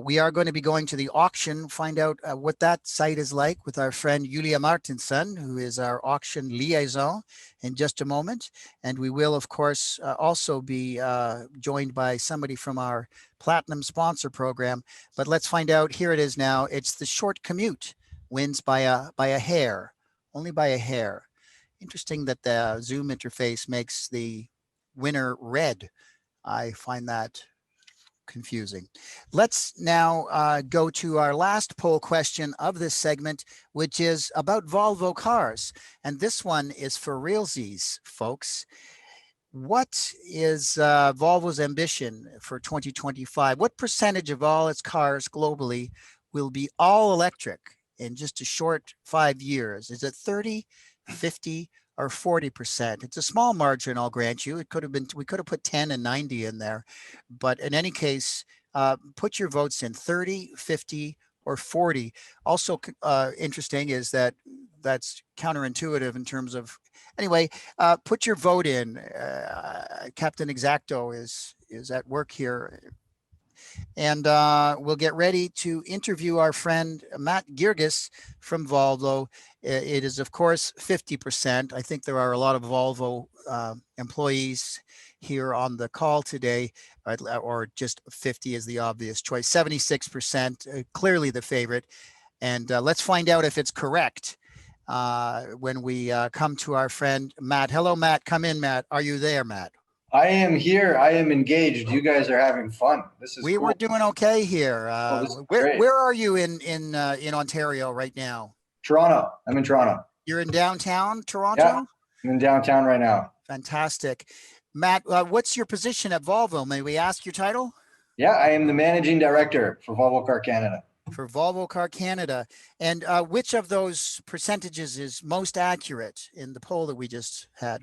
We are going to be going to the auction, find out what that site is like with our friend Julia Martinsson, who is our auction liaison, in just a moment. And we will, of course, also be joined by somebody from our Platinum sponsor program. But let's find out. Here it is now. It's the short commute wins by a hair, only by a hair. Interesting that the Zoom interface makes the winner red. I find that confusing. Let's now go to our last poll question of this segment, which is about Volvo cars. And this one is for realsies, folks. What is Volvo's ambition for 2025? What percentage of all its cars globally will be all electric in just a short 5 years? Is it 30, 50, or 40%? It's a small margin, I'll grant you. It could have been, we could have put 10 and 90 in there. But in any case, put your votes in 30, 50, or 40. Also interesting is that that's counterintuitive in terms of, anyway, put your vote in. Captain Exacto is at work here. And we'll get ready to interview our friend Matt Girgis from Volvo. It is, of course, 50%. I think there are a lot of Volvo employees here on the call today, or just 50 is the obvious choice. 76%, clearly the favorite. And let's find out if it's correct when we come to our friend Matt. Hello, Matt. Come in, Matt. Are you there, Matt? I am here. I am engaged. You guys are having fun. This is we cool. were doing okay here. Where are you in Ontario right now? Toronto. I'm in Toronto. You're in downtown Toronto? Yeah, I'm in downtown right now. Fantastic. Matt, what's your position at Volvo? May we ask your title? Yeah, I am the managing director for Volvo Car Canada. For Volvo Car Canada. And which of those percentages is most accurate in the poll that we just had?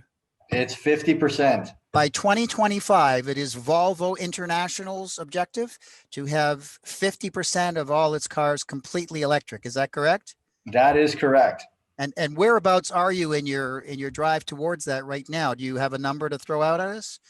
It's 50%. By 2025, it is Volvo International's objective to have 50% of all its cars completely electric. Is that correct? That is correct. And whereabouts are you in your drive towards that right now? Do you have a number to throw out at us?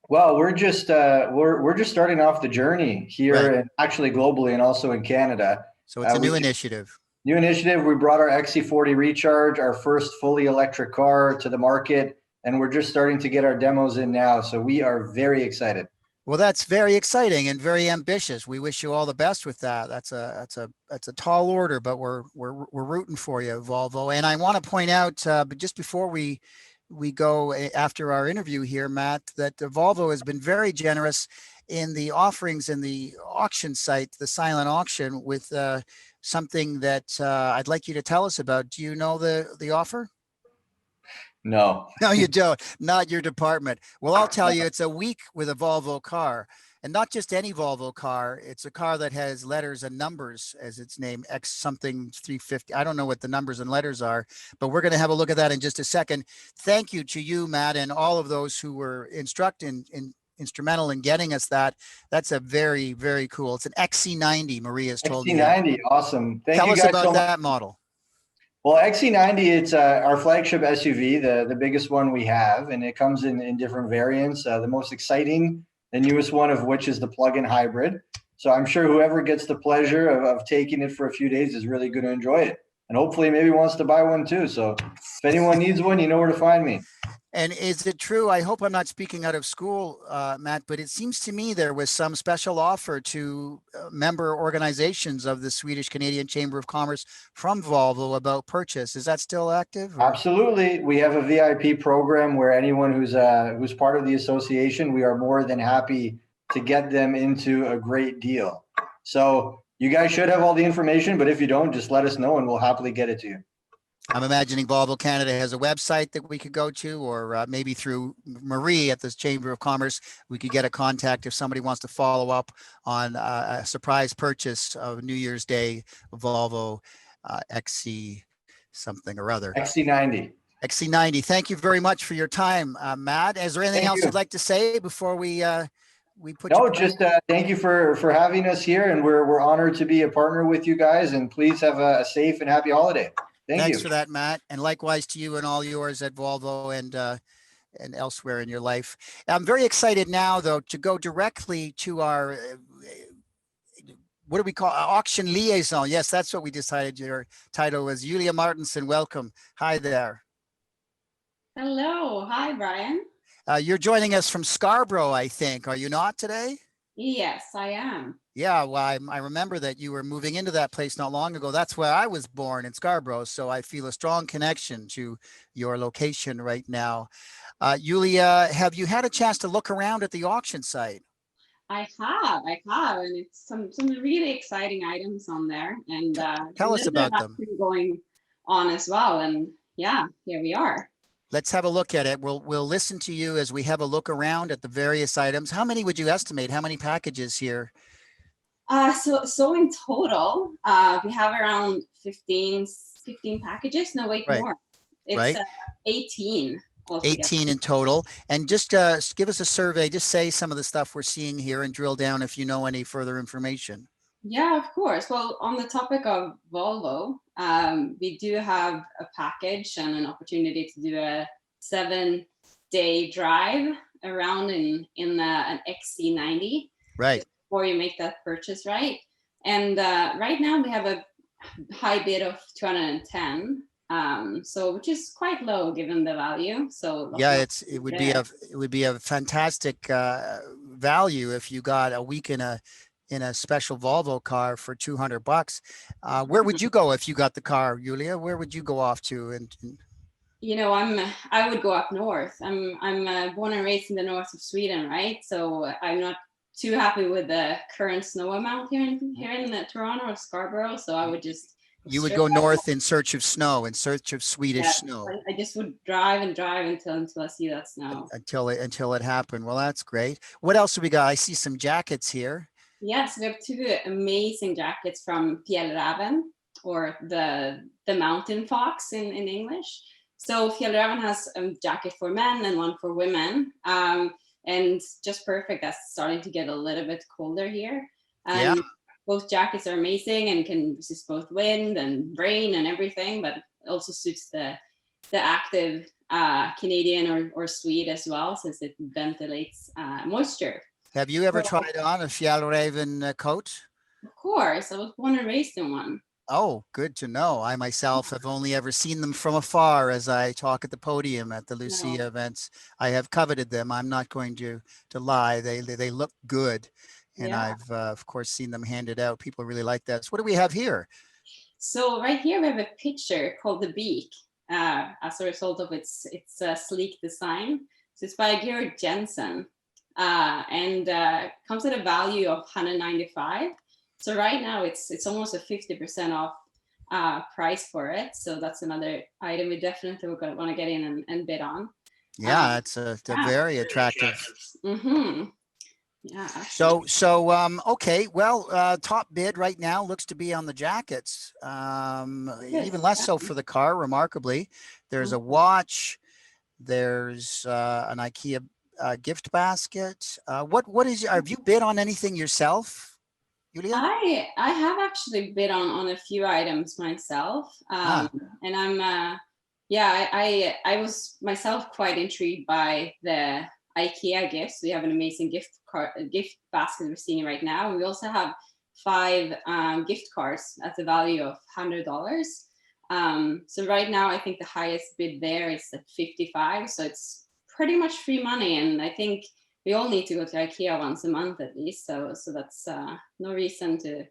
Well, we're just starting off the journey here, Right. and actually globally, and also in Canada. So it's a new We- initiative. New initiative. We brought our XC40 Recharge, our first fully electric car, to the market, and we're just starting to get our demos in now. So we are very excited. Well, that's very exciting and very ambitious. We wish you all the best with that. That's a tall order, but we're rooting for you, Volvo. And I want to point out, but just before we go after our interview here, Matt, that Volvo has been very generous in the offerings in the auction site, the silent auction, with something that I'd like you to tell us about. Do you know the offer? No. No, you don't. Not your department. Well, I'll tell you, it's a week with a Volvo car, and not just any Volvo car. It's a car that has letters and numbers as its name, X something 350. I don't know what the numbers and letters are, but we're going to have a look at that in just a second. Thank you to you, Matt, and all of those who were instrumental in getting us that. That's a very, very cool. It's an XC90. Maria's told me. XC90, awesome. Tell you us guys about so much. that model. Well, XC90, it's our flagship SUV, the biggest one we have, and it comes in different variants. The most exciting, the newest one of which is the plug-in hybrid. So I'm sure whoever gets the pleasure of taking it for a few days is really going to enjoy it. And hopefully maybe wants to buy one too. So if anyone needs one, you know where to find me. And is it true? I hope I'm not speaking out of school, Matt, but it seems to me there was some special offer to member organizations of the Swedish-Canadian Chamber of Commerce from Volvo about purchase. Is that still active? Or? Absolutely. We have a VIP program where anyone who's part of the association, we are more than happy to get them into a great deal. So you guys should have all the information, but if you don't, just let us know and we'll happily get it to you. I'm imagining Volvo Canada has a website that we could go to, or maybe through Marie at the Chamber of Commerce, we could get a contact if somebody wants to follow up on a surprise purchase of New Year's Day Volvo XC something or other. XC90. XC90. Thank you very much for your time, Matt. Is there anything else you'd like to say before we put? No, just thank you for having us here, and we're honored to be a partner with you guys. And please have a safe and happy holiday. Thanks for that, Matt. And likewise to you and all yours at Volvo and elsewhere in your life. I'm very excited now, though, to go directly to our, what do we call, auction liaison. Yes, that's what we decided your title was. Julia Martinson, welcome. Hi there. Hello. Hi, Brian. You're joining us from Scarborough, I think. Are you not today? Yes, I am. Yeah, well, I remember that you were moving into that place not long ago. That's where I was born, in Scarborough. So I feel a strong connection to your location right now. Julia, have you had a chance to look around at the auction site? I have, and it's some really exciting items on there. And tell us about them. Going on as well. And yeah, here we are. Let's have a look at it. We'll listen to you as we have a look around at the various items. How many would you estimate? How many packages here? So in total, we have around 15 packages. No, wait, more. It's 18. Altogether. 18 in total. And just give us a survey. Just say some of the stuff we're seeing here and drill down if you know any further information. Yeah, of course. Well, on the topic of Volvo, we do have a package and an opportunity to do a 7-day drive around in an XC90. Right. Before you make that purchase, right? And right now we have a high bid of 210, so which is quite low given the value. So yeah, it would be a fantastic value if you got a week in a special Volvo car for $200. Where would you go if you got the car, Julia? Where would you go off to? And you know, I would go up north. I'm born and raised in the north of Sweden, right? So I'm not too happy with the current snow amount here in Toronto or Scarborough. So I would just. You would go north in search of snow, in search of Swedish snow. I just would drive until I see that snow. Until it happened. Well, that's great. What else do we got? I see some jackets here. Yes, we have two amazing jackets from Fjällräven, or the mountain fox in English. So Fjällräven has a jacket for men and one for women, and just perfect. That's starting to get a little bit colder here. And both jackets are amazing and can resist both wind and rain and everything, but it also suits the active Canadian or Swede as well, since it ventilates moisture. Have you ever tried on a Fjällräven coat? Of course, I was born and raised in one. Oh, good to know. I myself have only ever seen them from afar as I talk at the podium at the Lucia events. I have coveted them. I'm not going to lie. They look good. And I've, of course, seen them handed out. People really like that. So what do we have here? So right here we have a picture called the Beak, as a result of its sleek design. So it's by Georg Jensen, and comes at a value of $195. So right now it's almost a 50% off price for it. So that's another item we definitely want to get in and bid on. Yeah, it's a very attractive. Mm-hmm. Yeah. So okay, well, top bid right now looks to be on the jackets. Even less so for the car, remarkably. There's a watch. There's an IKEA gift basket. What is? Have you bid on anything yourself, Julia? I have actually bid on a few items myself, and I'm I was myself quite intrigued by the IKEA gifts. We have an amazing gift basket we're seeing right now. And we also have 5 gift cards at the value of $100. So right now, I think the highest bid there is at 55. So it's pretty much free money. And I think we all need to go to IKEA once a month at least. So that's no reason to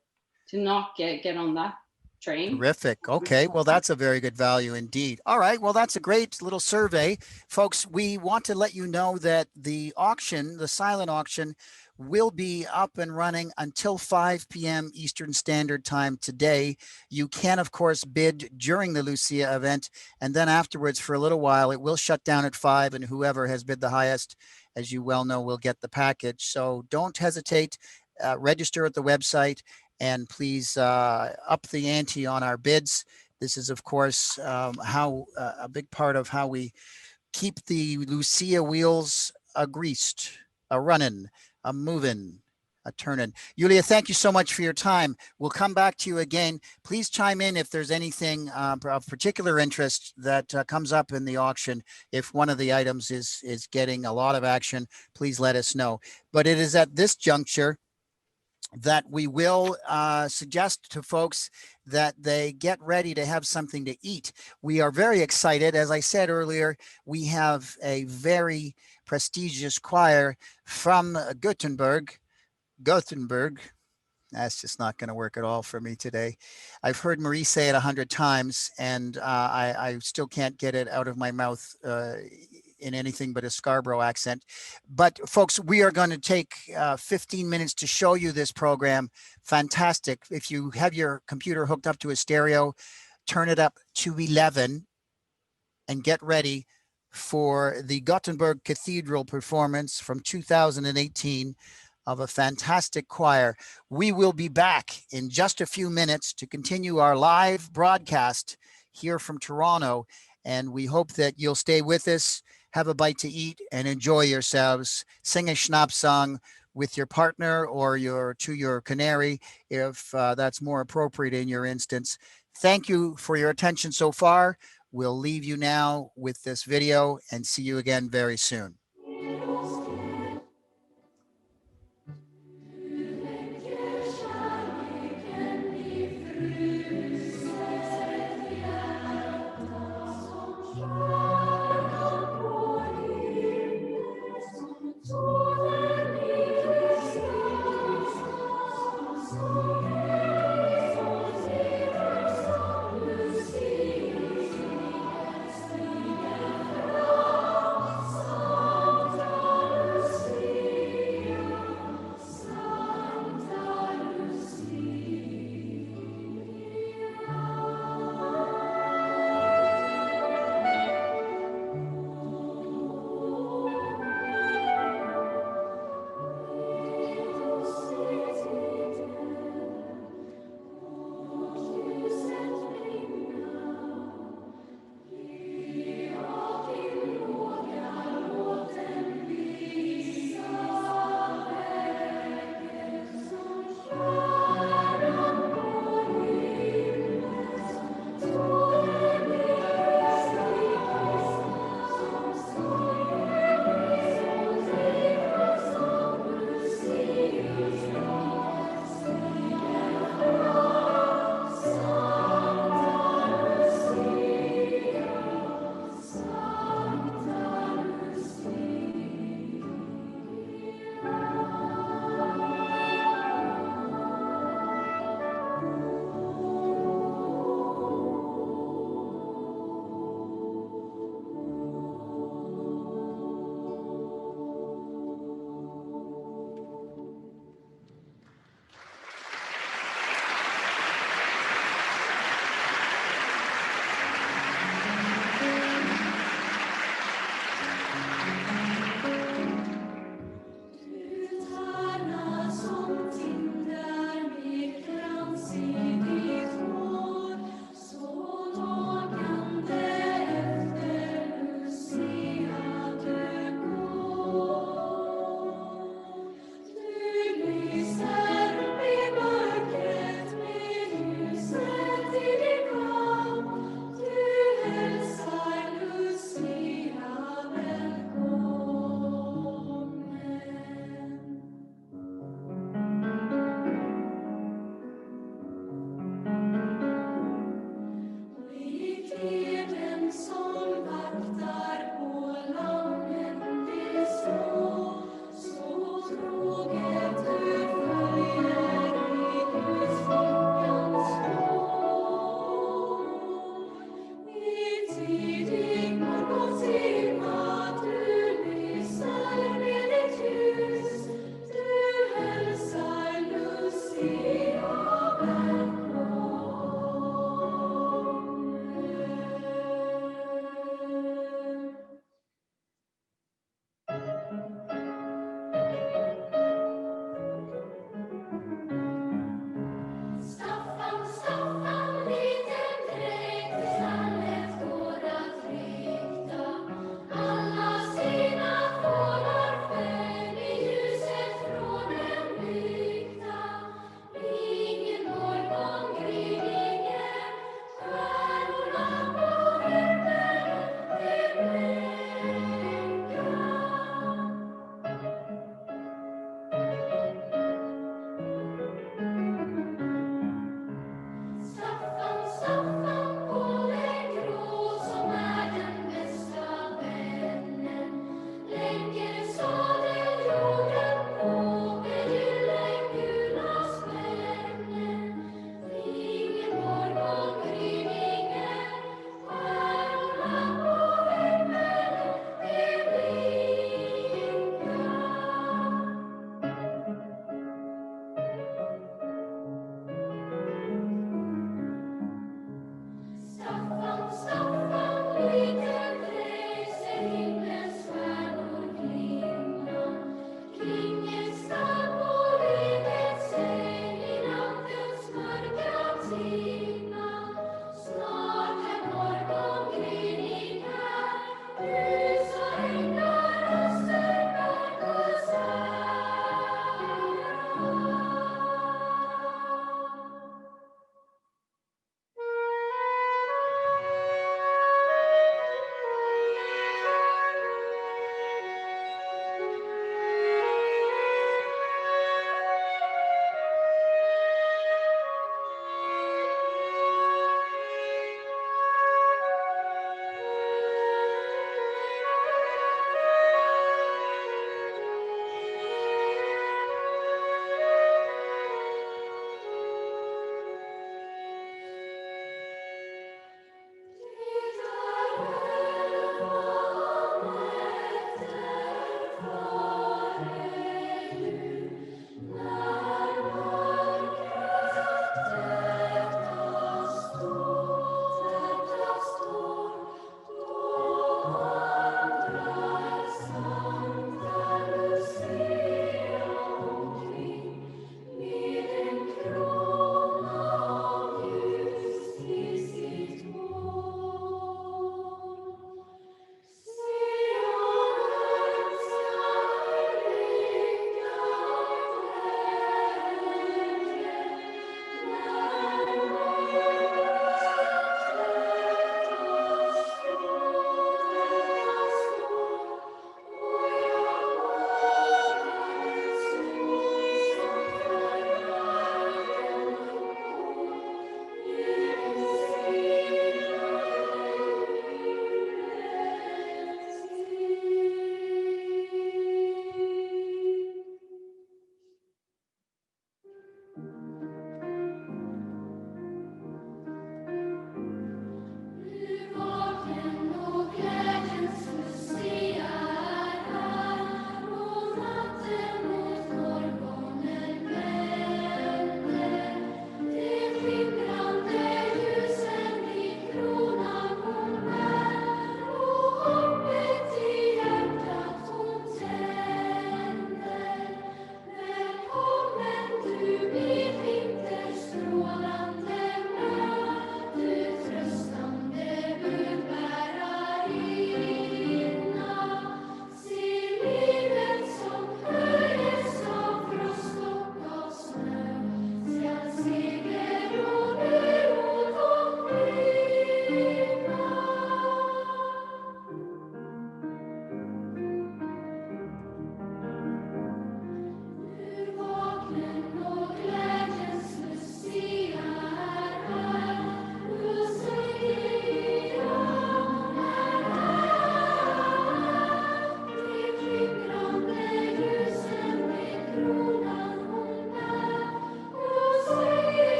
not get on that train. Terrific. Okay, well, that's a very good value indeed. All right, well, that's a great little survey. Folks, we want to let you know that the auction, the silent auction, will be up and running until 5 p.m. Eastern Standard Time today. You can, of course, bid during the Lucia event, and then afterwards for a little while, it will shut down at 5, and whoever has bid the highest, as you well know, will get the package. So don't hesitate, register at the website, and please up the ante on our bids. This is, of course, how a big part of how we keep the Lucia wheels greased, running, moving, turning. Julia, thank you so much for your time. We'll come back to you again. Please chime in if there's anything of particular interest that comes up in the auction. If one of the items is getting a lot of action, please let us know. But it is at this juncture that we will suggest to folks that they get ready to have something to eat. We are very excited. As I said earlier, we have a very prestigious choir from Gothenburg. That's just not going to work at all for me today. I've heard Marie say it 100 times, and I still can't get it out of my mouth in anything but a Scarborough accent. But folks, we are going to take 15 minutes to show you this program. Fantastic. If you have your computer hooked up to a stereo, turn it up to 11 and get ready for the Gothenburg Cathedral performance from 2018 of a fantastic choir. We will be back in just a few minutes to continue our live broadcast here from Toronto, and we hope that you'll stay with us, have a bite to eat, and enjoy yourselves. Sing a schnapps song with your partner or to your canary, if that's more appropriate in your instance. Thank you for your attention so far. We'll leave you now with this video and see you again very soon. Thank you.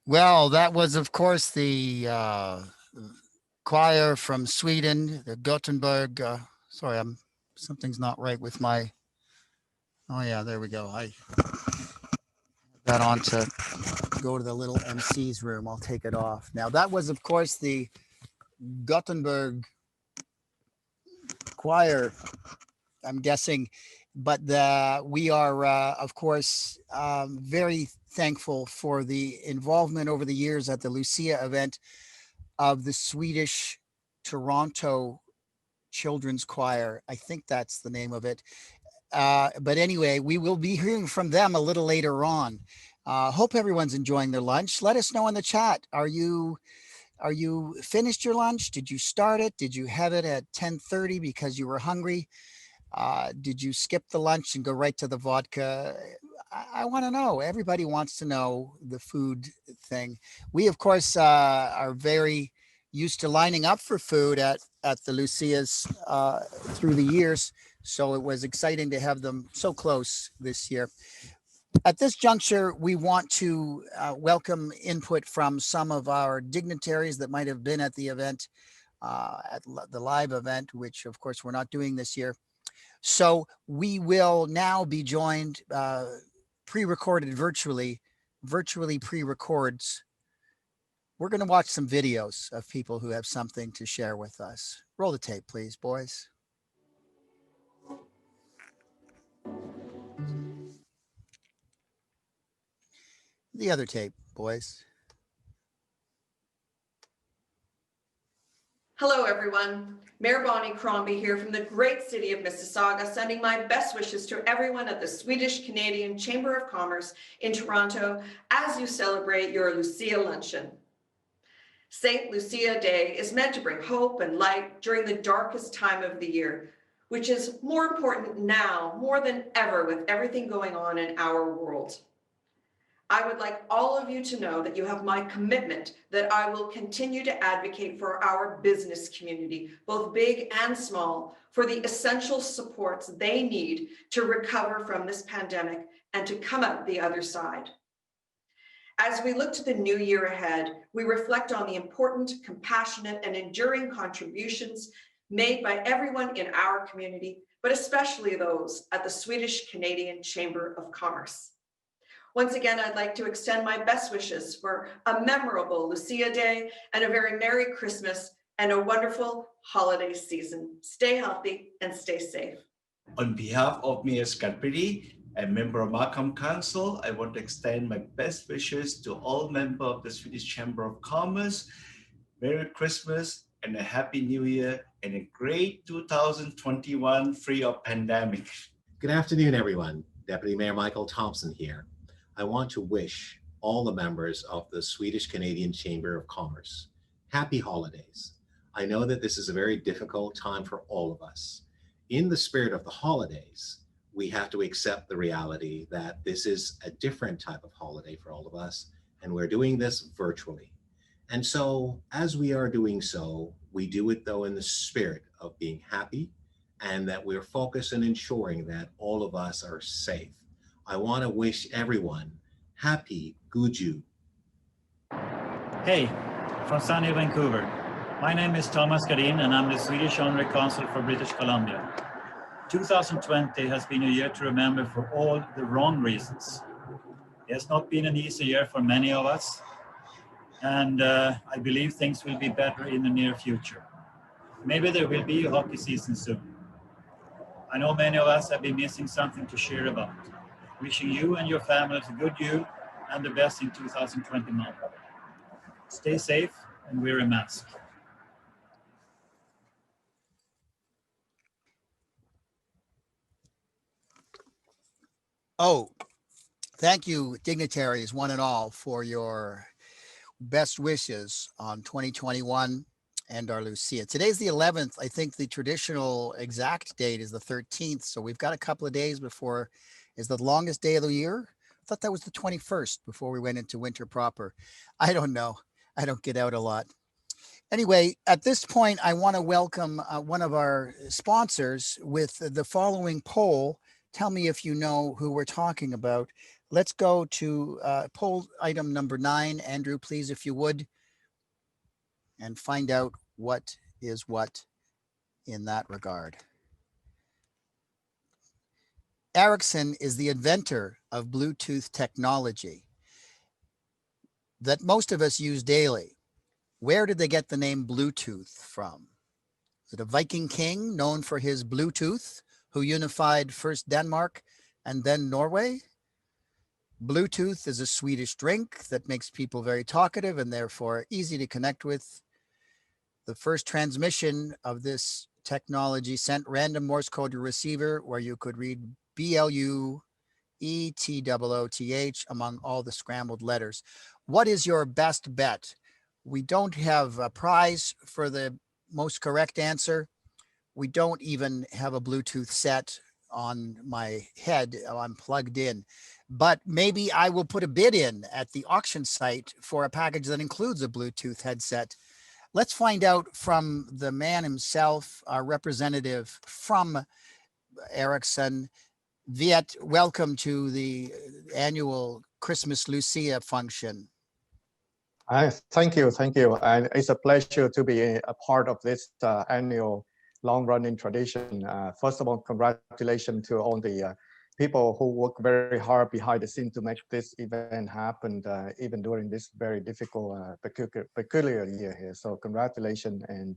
Well, that was, of course, the choir from Sweden, the Gothenburg. Sorry, something's not right with my. Oh yeah, there we go. I got on to go to the little MC's room. I'll take it off now. That was, of course, the Gothenburg choir, I'm guessing, but we are, of course, very thankful for the involvement over the years at the Lucia event of the Swedish Toronto Children's Choir. I think that's the name of it. But anyway, we will be hearing from them a little later on. Hope everyone's enjoying their lunch. Let us know in the chat. Are you Are you finished your lunch? Did you start it? Did you have it at 10:30 because you were hungry? Did you skip the lunch and go right to the vodka? I want to know. Everybody wants to know the food thing. We, of course, are very used to lining up for food at the Lucia's through the years. So it was exciting to have them so close this year. At this juncture, we want to welcome input from some of our dignitaries that might have been at the event, at the live event, which of course we're not doing this year. So we will now be joined pre-recorded virtually pre-records. We're going to watch some videos of people who have something to share with us. Roll the tape, please, boys. The other tape, boys. Hello, everyone. Mayor Bonnie Crombie here from the great city of Mississauga, sending my best wishes to everyone at the Swedish-Canadian Chamber of Commerce in Toronto as you celebrate your Lucia Luncheon. St. Lucia Day is meant to bring hope and light during the darkest time of the year, which is more important now more than ever with everything going on in our world. I would like all of you to know that you have my commitment that I will continue to advocate for our business community, both big and small, for the essential supports they need to recover from this pandemic and to come out the other side. As we look to the new year ahead, we reflect on the important, compassionate, and enduring contributions made by everyone in our community, but especially those at the Swedish-Canadian Chamber of Commerce. Once again, I'd like to extend my best wishes for a memorable Lucia Day and a very Merry Christmas and a wonderful holiday season. Stay healthy and stay safe. On behalf of Mayor Scatpity and member of Markham Council, I want to extend my best wishes to all members of the Swedish Chamber of Commerce. Merry Christmas and a Happy New Year and a great 2021 free of pandemic. Good afternoon, everyone. Deputy Mayor Michael Thompson here. I want to wish all the members of the Swedish-Canadian Chamber of Commerce happy holidays. I know that this is a very difficult time for all of us. In the spirit of the holidays, we have to accept the reality that this is a different type of holiday for all of us, and we're doing this virtually. And so as we are doing so, we do it though in the spirit of being happy and that we're focused on ensuring that all of us are safe. I want to wish everyone happy Guju. Hey, from sunny Vancouver. My name is Thomas Garin and I'm the Swedish Honorary Consul for British Columbia. 2020 has been a year to remember for all the wrong reasons. It has not been an easy year for many of us, and I believe things will be better in the near future. Maybe there will be a hockey season soon. I know many of us have been missing something to share about. Wishing you and your families a good year and the best in 2021. Stay safe and wear a mask. Oh, thank you, dignitaries, one and all, for your best wishes on 2021 and our Lucia. Today's the 11th. I think the traditional exact date is the 13th. So we've got a couple of days before is the longest day of the year. I thought that was the 21st before we went into winter proper. I don't know. I don't get out a lot. Anyway, at this point, I want to welcome one of our sponsors with the following poll. Tell me if you know who we're talking about. Let's go to poll item number 9. Andrew, please, if you would, and find out what is what in that regard. Erickson is the inventor of Bluetooth technology that most of us use daily. Where did they get the name Bluetooth from? Is it a Viking king known for his Bluetooth, who unified first Denmark and then Norway? Bluetooth is a Swedish drink that makes people very talkative and therefore easy to connect with. The first transmission of this technology sent random Morse code to receiver where you could read BLUETOOTH among all the scrambled letters. What is your best bet? We don't have a prize for the most correct answer. We don't even have a Bluetooth set on my head. I'm plugged in, but maybe I will put a bid in at the auction site for a package that includes a Bluetooth headset. Let's find out from the man himself, our representative from Erickson. Viet, welcome to the annual Christmas Lucia function. Thank you. And it's a pleasure to be a part of this annual long-running tradition. First of all, congratulations to all the people who work very hard behind the scenes to make this event happen, even during this very difficult, peculiar year here. So congratulations and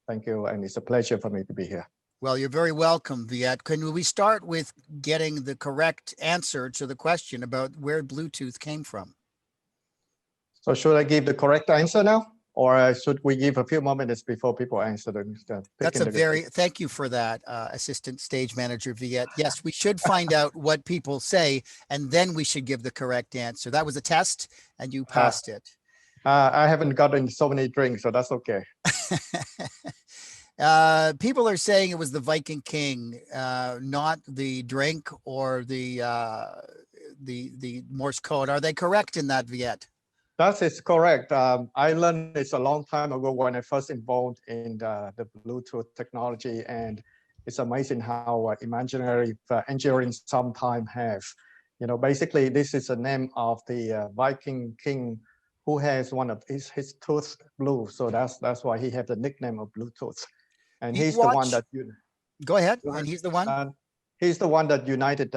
thank you. And it's a pleasure for me to be here. Well, you're very welcome, Viet. Can we start with getting the correct answer to the question about where Bluetooth came from? So should I give the correct answer now? Or should we give a few more minutes before people answer thank you for that, Assistant Stage Manager Viet. Yes, we should find out what people say, and then we should give the correct answer. That was a test, and you passed it. I haven't gotten so many drinks, so that's okay. People are saying it was the Viking King, not the drink or the Morse code. Are they correct in that, Viet? That is correct. I learned this a long time ago when I first involved in the Bluetooth technology, and it's amazing how imaginary engineering sometimes have. You know, basically this is the name of the Viking king who has one of his tooth blue, so that's why he had the nickname of Bluetooth. And he's the one that go ahead. And he's the one. He's the one that united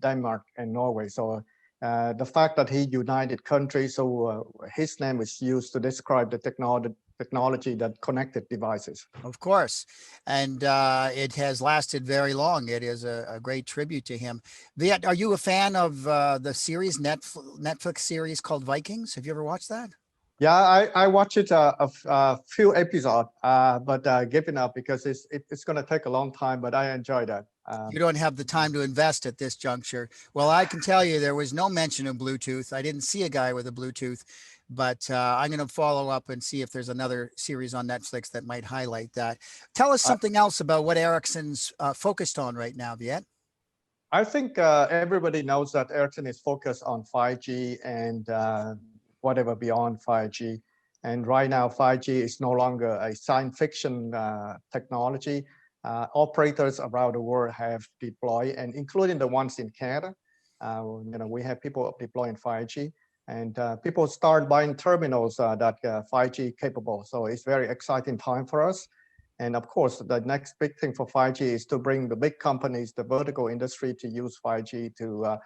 Denmark and Norway. So. The fact that he united countries, so his name is used to describe the technology that connected devices. Of course, and it has lasted very long. It is a great tribute to him. Viet, are you a fan of the series, Netflix series called Vikings? Have you ever watched that? Yeah, I watched it a few episodes, but given up because it's going to take a long time, but I enjoy that. You don't have the time to invest at this juncture. Well, I can tell you there was no mention of Bluetooth. I didn't see a guy with a Bluetooth, but I'm going to follow up and see if there's another series on Netflix that might highlight that. Tell us something else about what Ericsson's focused on right now, Viet. I think everybody knows that Ericsson is focused on 5G and whatever beyond 5G. And right now, 5G is no longer a science fiction technology. Operators around the world have deployed, and including the ones in Canada. We have people deploying 5G, and people start buying terminals that 5G capable. So it's very exciting time for us. And of course, the next big thing for 5G is to bring the big companies, the vertical industry, to use 5G to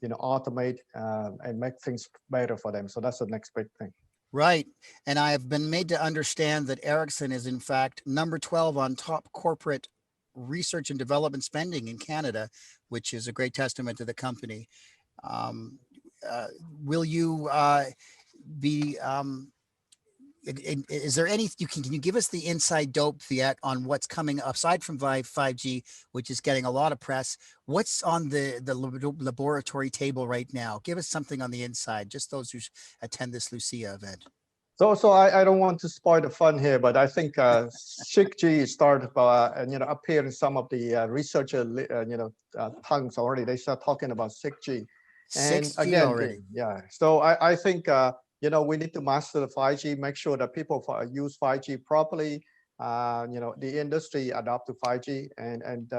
automate and make things better for them. So that's the next big thing. Right. And I have been made to understand that Ericsson is in fact number 12 on top corporate research and development spending in Canada, which is a great testament to the company. Will you be, is there any, can you give us the inside dope, Viet, on what's coming aside from 5G, which is getting a lot of press? What's on the laboratory table right now? Give us something on the inside, just those who attend this Lucia event. So I don't want to spoil the fun here, but I think 6G started appear in some of the researcher tongues already. They start talking about 6G. And 6G again, already. Yeah. So I think we need to master the 5G, make sure that people use 5G properly. The industry adapt to 5G, and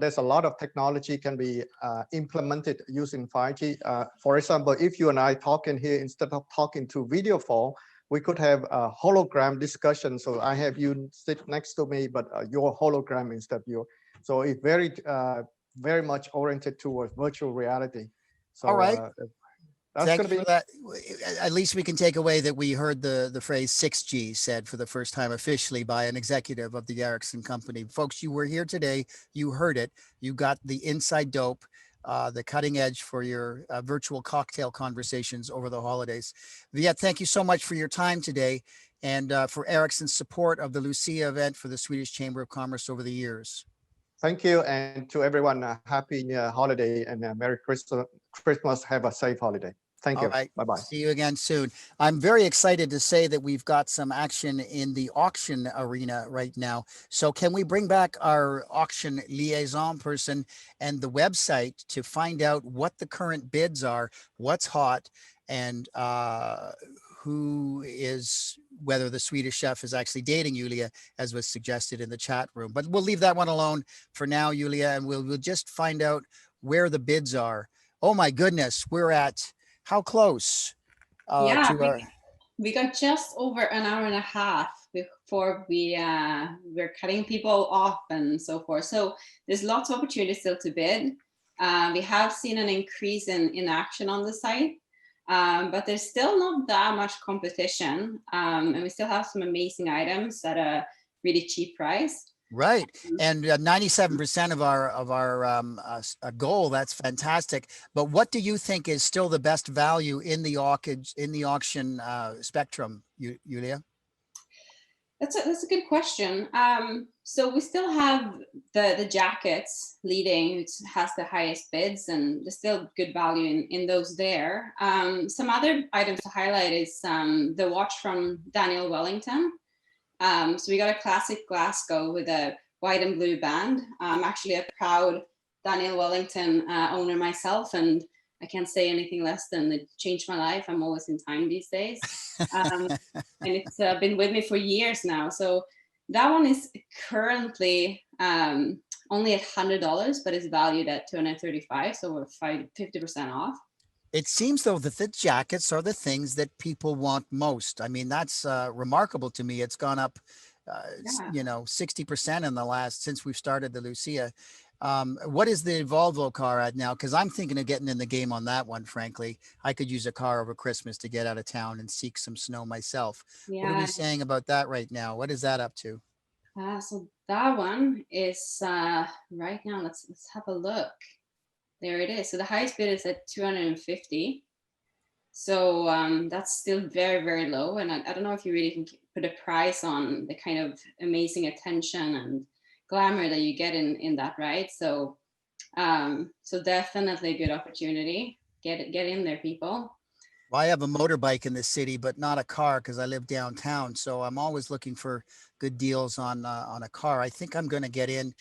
there's a lot of technology can be implemented using 5G. For example, if you and I talking here, instead of talking through video phone, we could have a hologram discussion. So I have you sit next to me, but your hologram instead of you. So it's very much oriented towards virtual reality. So, all right. Thank you for that. At least we can take away that we heard the phrase 6G said for the first time officially by an executive of the Erickson company. Folks, you were here today. You heard it. You got the inside dope, the cutting edge for your virtual cocktail conversations over the holidays. Viet, thank you so much for your time today and for Ericsson's support of the Lucia event for the Swedish Chamber of Commerce over the years. Thank you. And to everyone, happy holiday and Merry Christmas. Have a safe holiday. Thank All you. right. Bye-bye. See you again soon. I'm very excited to say that we've got some action in the auction arena right now. So can we bring back our auction liaison person and the website to find out what the current bids are, what's hot, and whether the Swedish chef is actually dating Julia, as was suggested in the chat room. But we'll leave that one alone for now, Julia, and we'll just find out where the bids are. Oh my goodness, we're at how close we got just over an hour and a half before we're cutting people off and so forth. So there's lots of opportunities still to bid. We have seen an increase in action on the site, but there's still not that much competition, and we still have some amazing items at a really cheap price. Right, and 97% of our goal. That's fantastic. But what do you think is still the best value in the auction spectrum, Julia? That's a good question. So we still have the jackets leading, which has the highest bids, and there's still good value in those there. Some other items to highlight is the watch from Daniel Wellington. So we got a classic Glasgow with a white and blue band. I'm actually a proud Daniel Wellington owner myself, and I can't say anything less than it changed my life. I'm always in time these days. And it's been with me for years now. So that one is currently only at $100, but it's valued at $235. So we're 50% off. It seems though that the jackets are the things that people want most. I mean, that's remarkable to me. It's gone up, 60% in since we've started the Lucia. What is the Volvo car at now? Because I'm thinking of getting in the game on that one, frankly. I could use a car over Christmas to get out of town and seek some snow myself. Yeah. What are we saying about that right now? What is that up to? So that one is right now, let's have a look. There it is. So the highest bid is at 250. So that's still very, very low. And I don't know if you really can put a price on the kind of amazing attention and glamour that you get in that, right? So definitely a good opportunity. Get in there, people. Well, I have a motorbike in the city, but not a car because I live downtown. So I'm always looking for good deals on a car. I think I'm going to get in.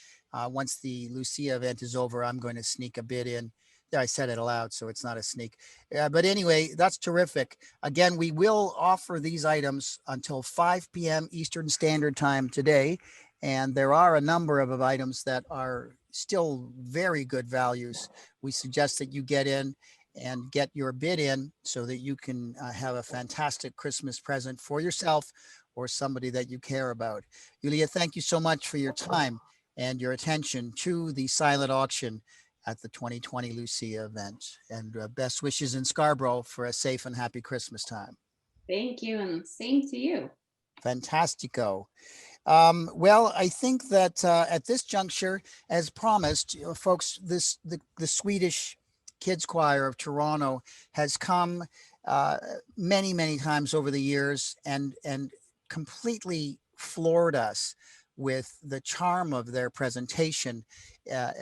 Once the Lucia event is over, I'm going to sneak a bid in. There, I said it aloud, so it's not a sneak. But anyway, that's terrific. Again, we will offer these items until 5 p.m. Eastern Standard Time today. And there are a number of items that are still very good values. We suggest that you get in and get your bid in so that you can have a fantastic Christmas present for yourself or somebody that you care about. Julia, thank you so much for your time and your attention to the silent auction at the 2020 Lucia event. And best wishes in Scarborough for a safe and happy Christmas time. Thank you, and same to you. Fantastico. Well, I think that at this juncture, as promised, folks, the Swedish Kids Choir of Toronto has come many, many times over the years and completely floored us with the charm of their presentation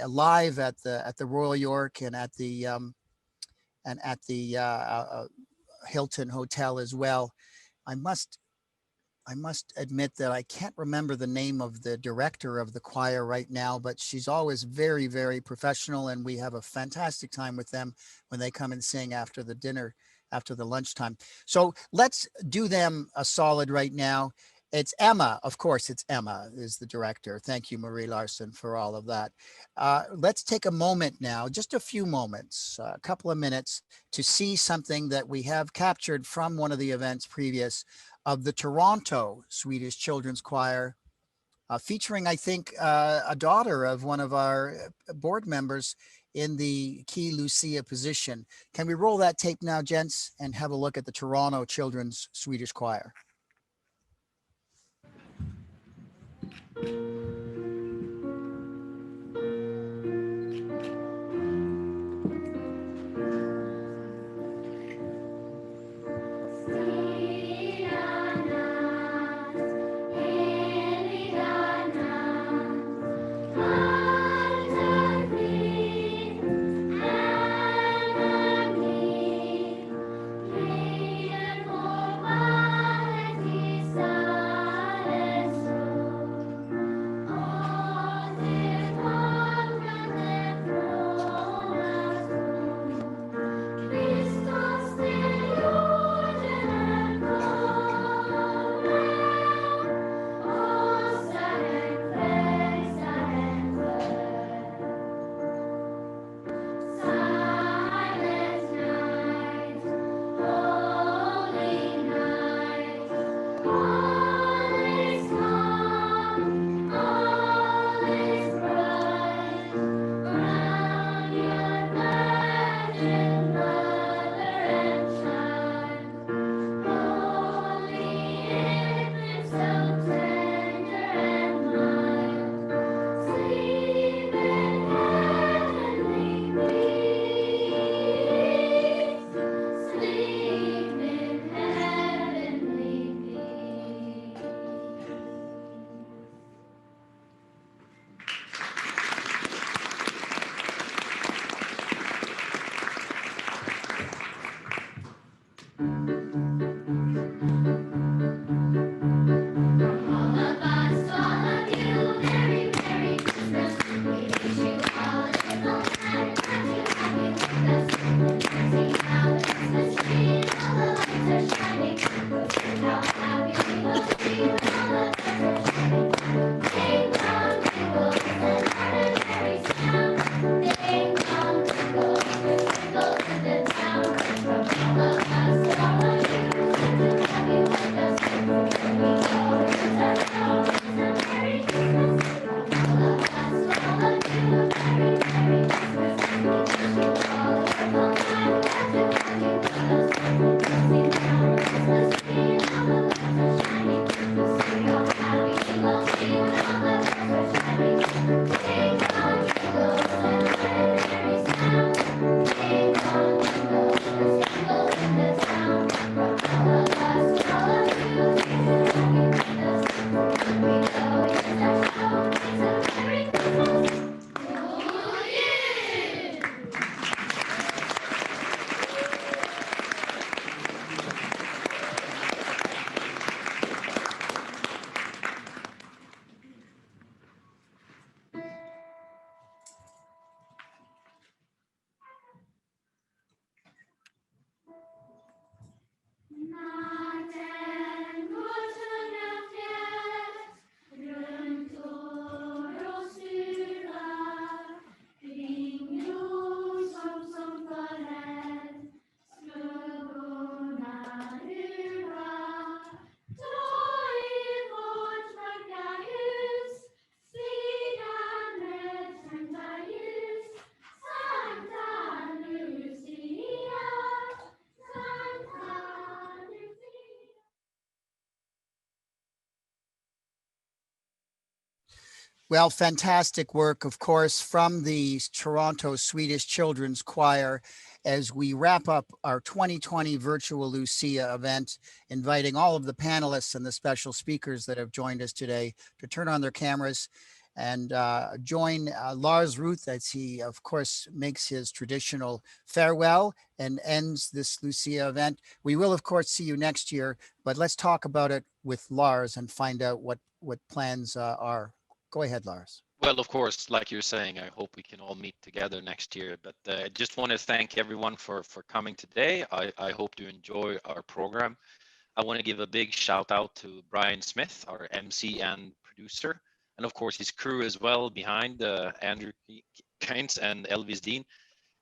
live at the Royal York and at the Hilton Hotel as well. I must admit that I can't remember the name of the director of the choir right now, but she's always very, very professional, and we have a fantastic time with them when they come and sing after the dinner, after the lunchtime. So let's do them a solid right now. It's Emma, of course, it's Emma is the director. Thank you, Marie Larsen, for all of that. Let's take a moment now, just a few moments, a couple of minutes, to see something that we have captured from one of the events previous of the Toronto Swedish Children's Choir, featuring, I think, a daughter of one of our board members in the key Lucia position. Can we roll that tape now, gents, and have a look at the Toronto Children's Swedish Choir? Well, fantastic work, of course, from the Toronto Swedish Children's Choir as we wrap up our 2020 virtual Lucia event, inviting all of the panelists and the special speakers that have joined us today to turn on their cameras and join Lars Ruth as he, of course, makes his traditional farewell and ends this Lucia event. We will, of course, see you next year, but let's talk about it with Lars and find out what plans are. Go ahead, Lars. Well, of course, like you're saying, I hope we can all meet together next year. But I just want to thank everyone for coming today. I hope you enjoy our program. I want to give a big shout out to Brian Smith, our MC and producer, and of course his crew as well behind Andrew Keynes and Elvis Dean.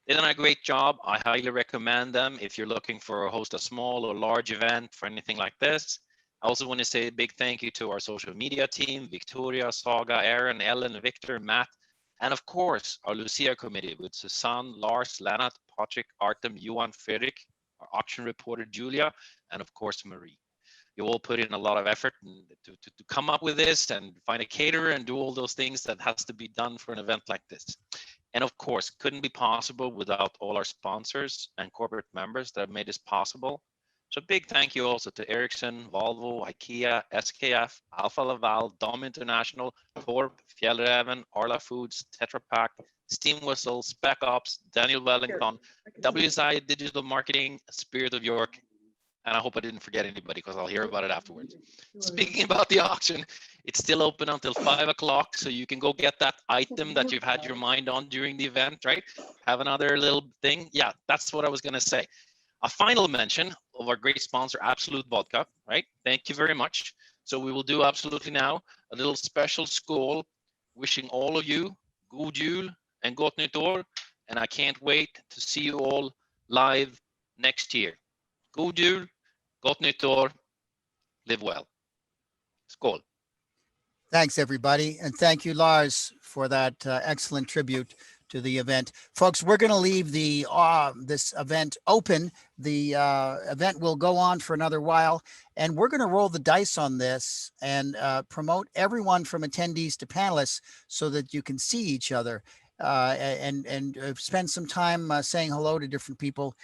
They've done a great job. I highly recommend them if you're looking for host a small or large event for anything like this. I also want to say a big thank you to our social media team, Victoria, Saga, Aaron, Ellen, Victor, Matt, and of course, our Lucia committee with Susanne, Lars, Lennart, Patrick, Artem, Johan, Fredrik, our auction reporter, Julia, and of course, Marie. You all put in a lot of effort to come up with this and find a caterer and do all those things that has to be done for an event like this. And of course, couldn't be possible without all our sponsors and corporate members that have made this possible. So big thank you also to Erickson, Volvo, IKEA, SKF, Alfa Laval, Dom International, Torp, Fjällräven, Arla Foods, Tetra Pak, Steam Whistle, Spec Ops, Daniel Wellington, WSI Digital Marketing, Spirit of York, and I hope I didn't forget anybody because I'll hear about it afterwards. Speaking about the auction, it's still open until 5 o'clock, so you can go get that item that you've had your mind on during the event, right? Have another little thing. Yeah, that's what I was gonna say. A final mention of our great sponsor, Absolute Vodka, right? Thank you very much. So we will do absolutely now a little special skål, wishing all of you God Jul and Gott Nytt År. And I can't wait to see you all live next year. God Jul, Gott Nytt År, live well. Skål. Thanks, everybody. And thank you, Lars, for that excellent tribute to the event. Folks, we're going to leave the this event open. The event will go on for another while, and we're going to roll the dice on this and promote everyone from attendees to panelists so that you can see each other and spend some time saying hello to different people,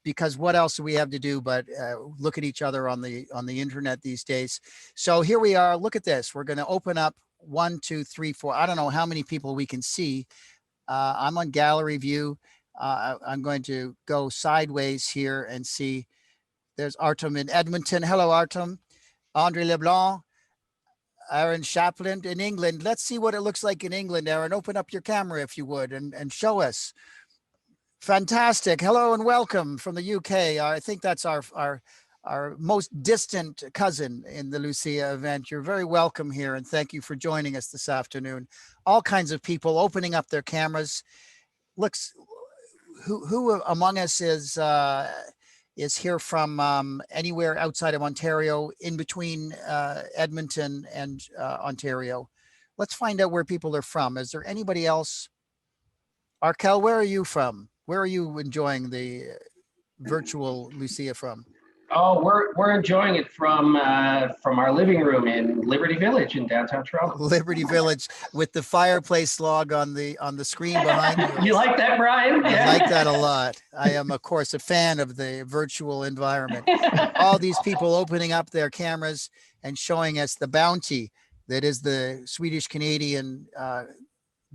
because what else do we have to do but look at each other on the internet these days. So here we are. Look at this. We're going to open up 1, 2, 3, 4. I don't know how many people we can see. I'm on gallery view. I'm going to go sideways here and see. There's Artem in Edmonton. Hello, Artem. Andre Leblanc, Aaron Chaplin in England. Let's see what it looks like in England, Aaron. Open up your camera if you would and show us. Fantastic. Hello and welcome from the UK. I think that's our most distant cousin in the Lucia event. You're very welcome here, and thank you for joining us this afternoon. All kinds of people opening up their cameras. Looks, who among us is here from anywhere outside of Ontario, in between Edmonton and Ontario? Let's find out where people are from. Is there anybody else? Arkel, where are you from? Where are you enjoying the virtual Lucia from? Oh, we're enjoying it from our living room in Liberty Village in downtown Toronto. Liberty Village with the fireplace log on the screen behind you. You like that, Brian? I like that a lot. I am, of course, a fan of the virtual environment. All these people opening up their cameras and showing us the bounty that is the Swedish-Canadian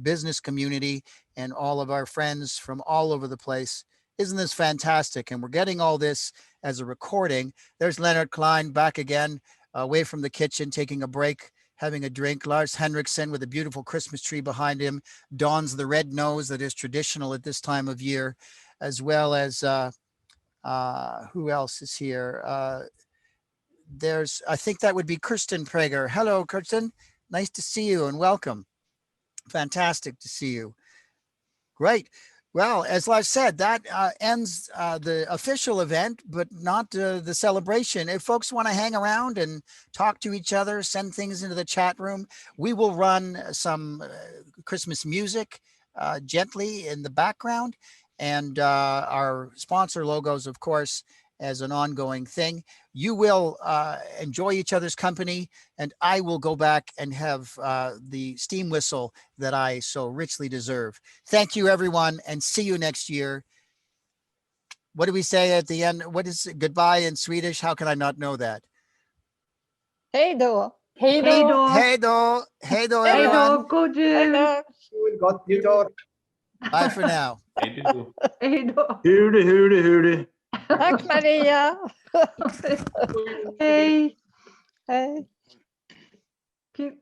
business community and all of our friends from all over the place. Isn't this fantastic? And we're getting all this as a recording. There's Leonard Klein back again, away from the kitchen, taking a break, having a drink. Lars Henriksen with a beautiful Christmas tree behind him, dons the red nose that is traditional at this time of year, as well as, who else is here? I think that would be Kirsten Prager. Hello, Kirsten. Nice to see you and welcome. Fantastic to see you. Great. Well, as Lars said, that ends the official event, but not the celebration. If folks want to hang around and talk to each other, send things into the chat room, we will run some Christmas music gently in the background, and our sponsor logos, of course, as an ongoing thing. You will enjoy each other's company, and I will go back and have the steam whistle that I so richly deserve. Thank you, everyone, and see you next year. What do we say at the end? What is goodbye in Swedish? How can I not know that? Hej då. Hej då. Hej då. Hej då, Hej everyone. då, god jul. Gott nytt år. Bye for now. Hej då. Hur det. Tack Maria. Hej. Hej. Cute.